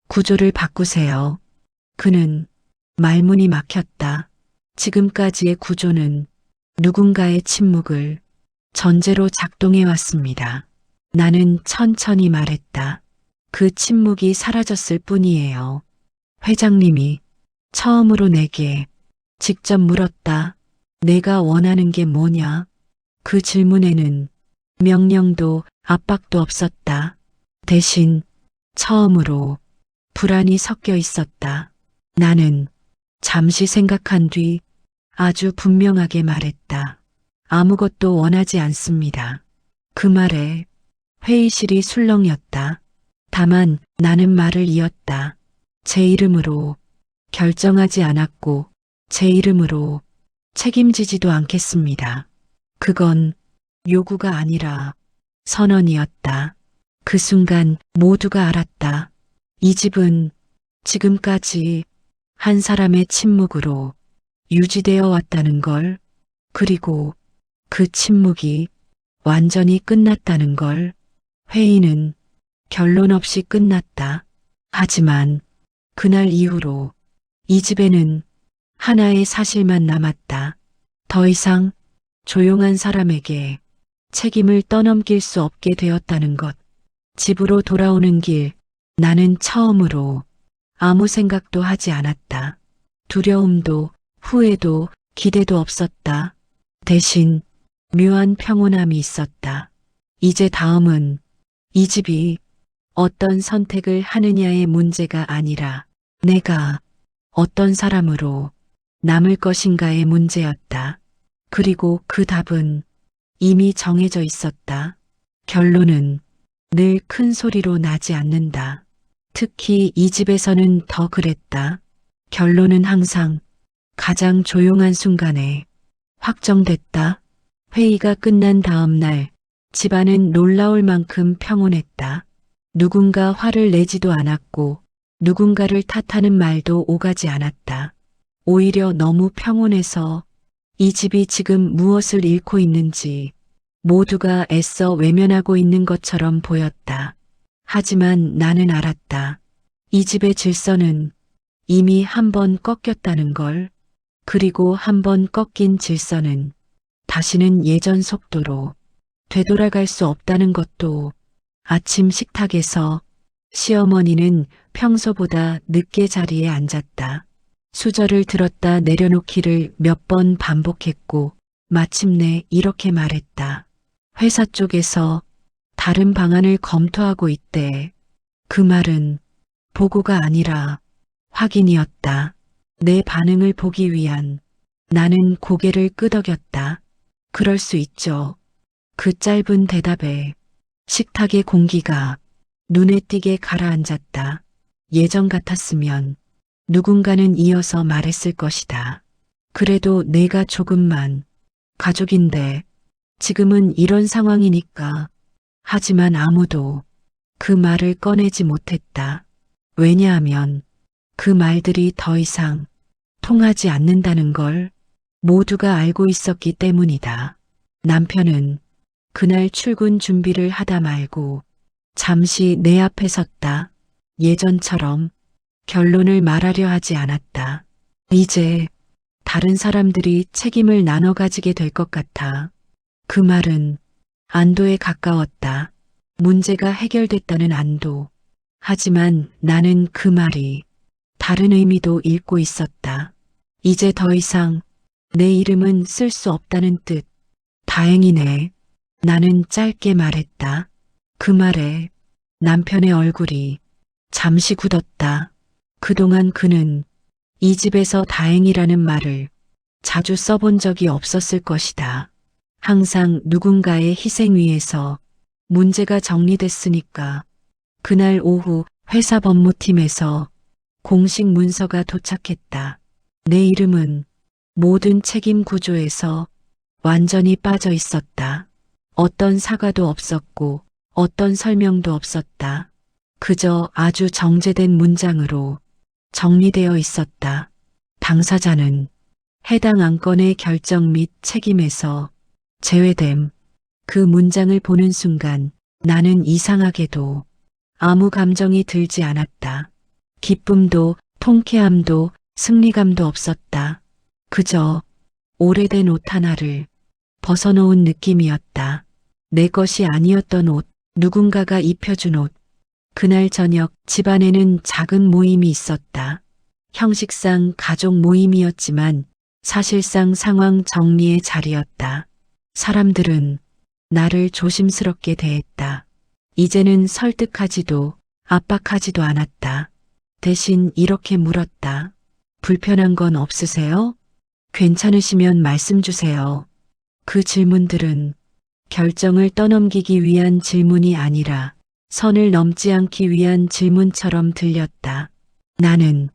구조를 바꾸세요. 그는 말문이 막혔다. 지금까지의 구조는 누군가의 침묵을 전제로 작동해 왔습니다. 나는 천천히 말했다. 그 침묵이 사라졌을 뿐이에요. 회장님이 처음으로 내게 직접 물었다. 내가 원하는 게 뭐냐? 그 질문에는 명령도 압박도 없었다. 대신 처음으로 불안이 섞여 있었다. 나는 잠시 생각한 뒤 아주 분명하게 말했다. 아무것도 원하지 않습니다. 그 말에 회의실이 술렁였다. 다만 나는 말을 이었다. 제 이름으로 결정하지 않았고 제 이름으로 책임지지도 않겠습니다. 그건 요구가 아니라 선언이었다. 그 순간 모두가 알았다. 이 집은 지금까지 한 사람의 침묵으로 유지되어 왔다는 걸, 그리고 그 침묵이 완전히 끝났다는 걸. 회의는 결론 없이 끝났다. 하지만 그날 이후로 이 집에는 하나의 사실만 남았다. 더 이상 조용한 사람에게 책임을 떠넘길 수 없게 되었다는 것. 집으로 돌아오는 길, 나는 처음으로 아무 생각도 하지 않았다. 두려움도 후회도 기대도 없었다. 대신 묘한 평온함이 있었다. 이제 다음은 이 집이 어떤 선택을 하느냐의 문제가 아니라 내가 어떤 사람으로 남을 것인가의 문제였다. 그리고 그 답은 이미 정해져 있었다. 결론은 늘 큰 소리로 나지 않는다. 특히 이 집에서는 더 그랬다. 결론은 항상 가장 조용한 순간에 확정됐다. 회의가 끝난 다음 날 집안은 놀라울 만큼 평온했다. 누군가 화를 내지도 않았고 누군가를 탓하는 말도 오가지 않았다. 오히려 너무 평온해서 이 집이 지금 무엇을 잃고 있는지 모두가 애써 외면하고 있는 것처럼 보였다. 하지만 나는 알았다. 이 집의 질서는 이미 한 번 꺾였다는 걸. 그리고 한 번 꺾인 질서는 다시는 예전 속도로 되돌아갈 수 없다는 것도. 아침 식탁에서 시어머니는 평소보다 늦게 자리에 앉았다. 수저를 들었다 내려놓기를 몇 번 반복했고 마침내 이렇게 말했다. 회사 쪽에서 다른 방안을 검토하고 있대. 그 말은 보고가 아니라 확인이었다. 내 반응을 보기 위한. 나는 고개를 끄덕였다. 그럴 수 있죠. 그 짧은 대답에 식탁의 공기가 눈에 띄게 가라앉았다. 예전 같았으면 누군가는 이어서 말했을 것이다. 그래도 내가 조금만 가족인데 지금은 이런 상황이니까. 하지만 아무도 그 말을 꺼내지 못했다. 왜냐하면 그 말들이 더 이상 통하지 않는다는 걸 모두가 알고 있었기 때문이다. 남편은 그날 출근 준비를 하다 말고 잠시 내 앞에 섰다. 예전처럼 결론을 말하려 하지 않았다. 이제 다른 사람들이 책임을 나눠 가지게 될 것 같아. 그 말은 안도에 가까웠다. 문제가 해결됐다는 안도. 하지만 나는 그 말이 다른 의미도 읽고 있었다. 이제 더 이상 내 이름은 쓸 수 없다는 뜻. 다행이네. 나는 짧게 말했다. 그 말에 남편의 얼굴이 잠시 굳었다. 그동안 그는 이 집에서 다행이라는 말을 자주 써본 적이 없었을 것이다. 항상 누군가의 희생 위에서 문제가 정리됐으니까. 그날 오후 회사 법무팀에서 공식 문서가 도착했다. 내 이름은 모든 책임 구조에서 완전히 빠져 있었다. 어떤 사과도 없었고 어떤 설명도 없었다. 그저 아주 정제된 문장으로 정리되어 있었다. 당사자는 해당 안건의 결정 및 책임에서 제외됨. 그 문장을 보는 순간 나는 이상하게도 아무 감정이 들지 않았다. 기쁨도 통쾌함도 승리감도 없었다. 그저 오래된 옷 하나를 벗어놓은 느낌이었다. 내 것이 아니었던 옷, 누군가가 입혀준 옷. 그날 저녁 집안에는 작은 모임이 있었다. 형식상 가족 모임이었지만 사실상 상황 정리의 자리였다. 사람들은 나를 조심스럽게 대했다. 이제는 설득하지도 압박하지도 않았다. 대신 이렇게 물었다. 불편한 건 없으세요? 괜찮으시면 말씀 주세요. 그 질문들은 결정을 떠넘기기 위한 질문이 아니라 선을 넘지 않기 위한 질문처럼 들렸다. 나는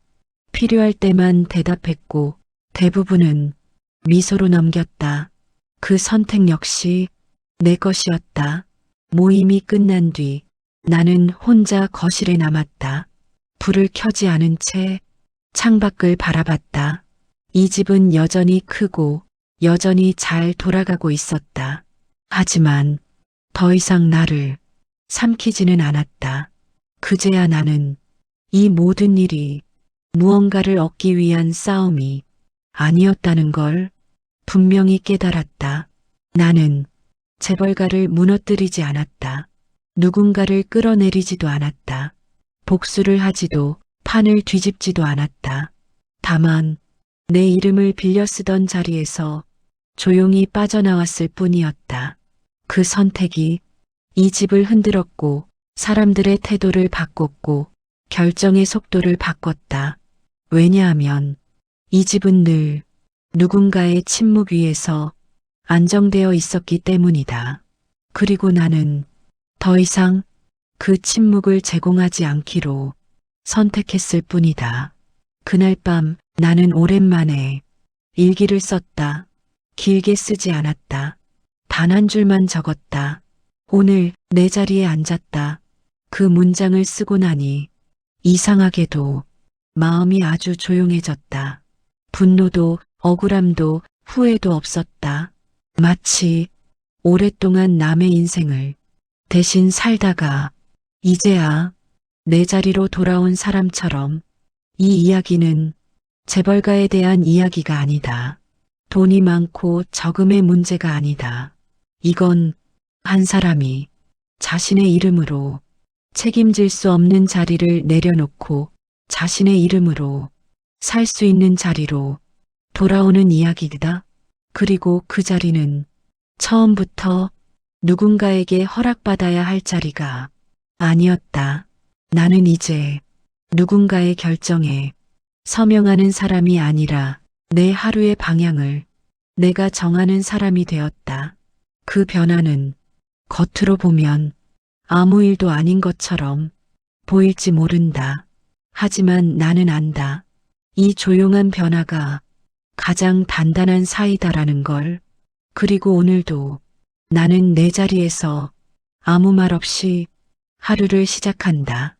필요할 때만 대답했고 대부분은 미소로 넘겼다. 그 선택 역시 내 것이었다. 모임이 끝난 뒤 나는 혼자 거실에 남았다. 불을 켜지 않은 채 창밖을 바라봤다. 이 집은 여전히 크고 여전히 잘 돌아가고 있었다. 하지만 더 이상 나를 삼키지는 않았다. 그제야 나는 이 모든 일이 무언가를 얻기 위한 싸움이 아니었다는 걸 분명히 깨달았다. 나는 재벌가를 무너뜨리지 않았다. 누군가를 끌어내리지도 않았다. 복수를 하지도 판을 뒤집지도 않았다. 다만 내 이름을 빌려 쓰던 자리에서 조용히 빠져나왔을 뿐이었다. 그 선택이 이 집을 흔들었고 사람들의 태도를 바꿨고 결정의 속도를 바꿨다. 왜냐하면 이 집은 늘 누군가의 침묵 위에서 안정되어 있었기 때문이다. 그리고 나는 더 이상 그 침묵을 제공하지 않기로 선택했을 뿐이다. 그날 밤 나는 오랜만에 일기를 썼다. 길게 쓰지 않았다. 단 한 줄만 적었다. 오늘 내 자리에 앉았다. 그 문장을 쓰고 나니 이상하게도 마음이 아주 조용해졌다. 분노도 억울함도 후회도 없었다. 마치 오랫동안 남의 인생을 대신 살다가 이제야 내 자리로 돌아온 사람처럼. 이 이야기는 재벌가에 대한 이야기가 아니다. 돈이 많고 적음의 문제가 아니다. 이건 한 사람이 자신의 이름으로 책임질 수 없는 자리를 내려놓고 자신의 이름으로 살 수 있는 자리로 돌아오는 이야기이다. 그리고 그 자리는 처음부터 누군가에게 허락받아야 할 자리가 아니었다. 나는 이제 누군가의 결정에 서명하는 사람이 아니라 내 하루의 방향을 내가 정하는 사람이 되었다. 그 변화는 겉으로 보면 아무 일도 아닌 것처럼 보일지 모른다. 하지만 나는 안다. 이 조용한 변화가 가장 단단한 사이다라는 걸. 그리고 오늘도 나는 내 자리에서 아무 말 없이 하루를 시작한다.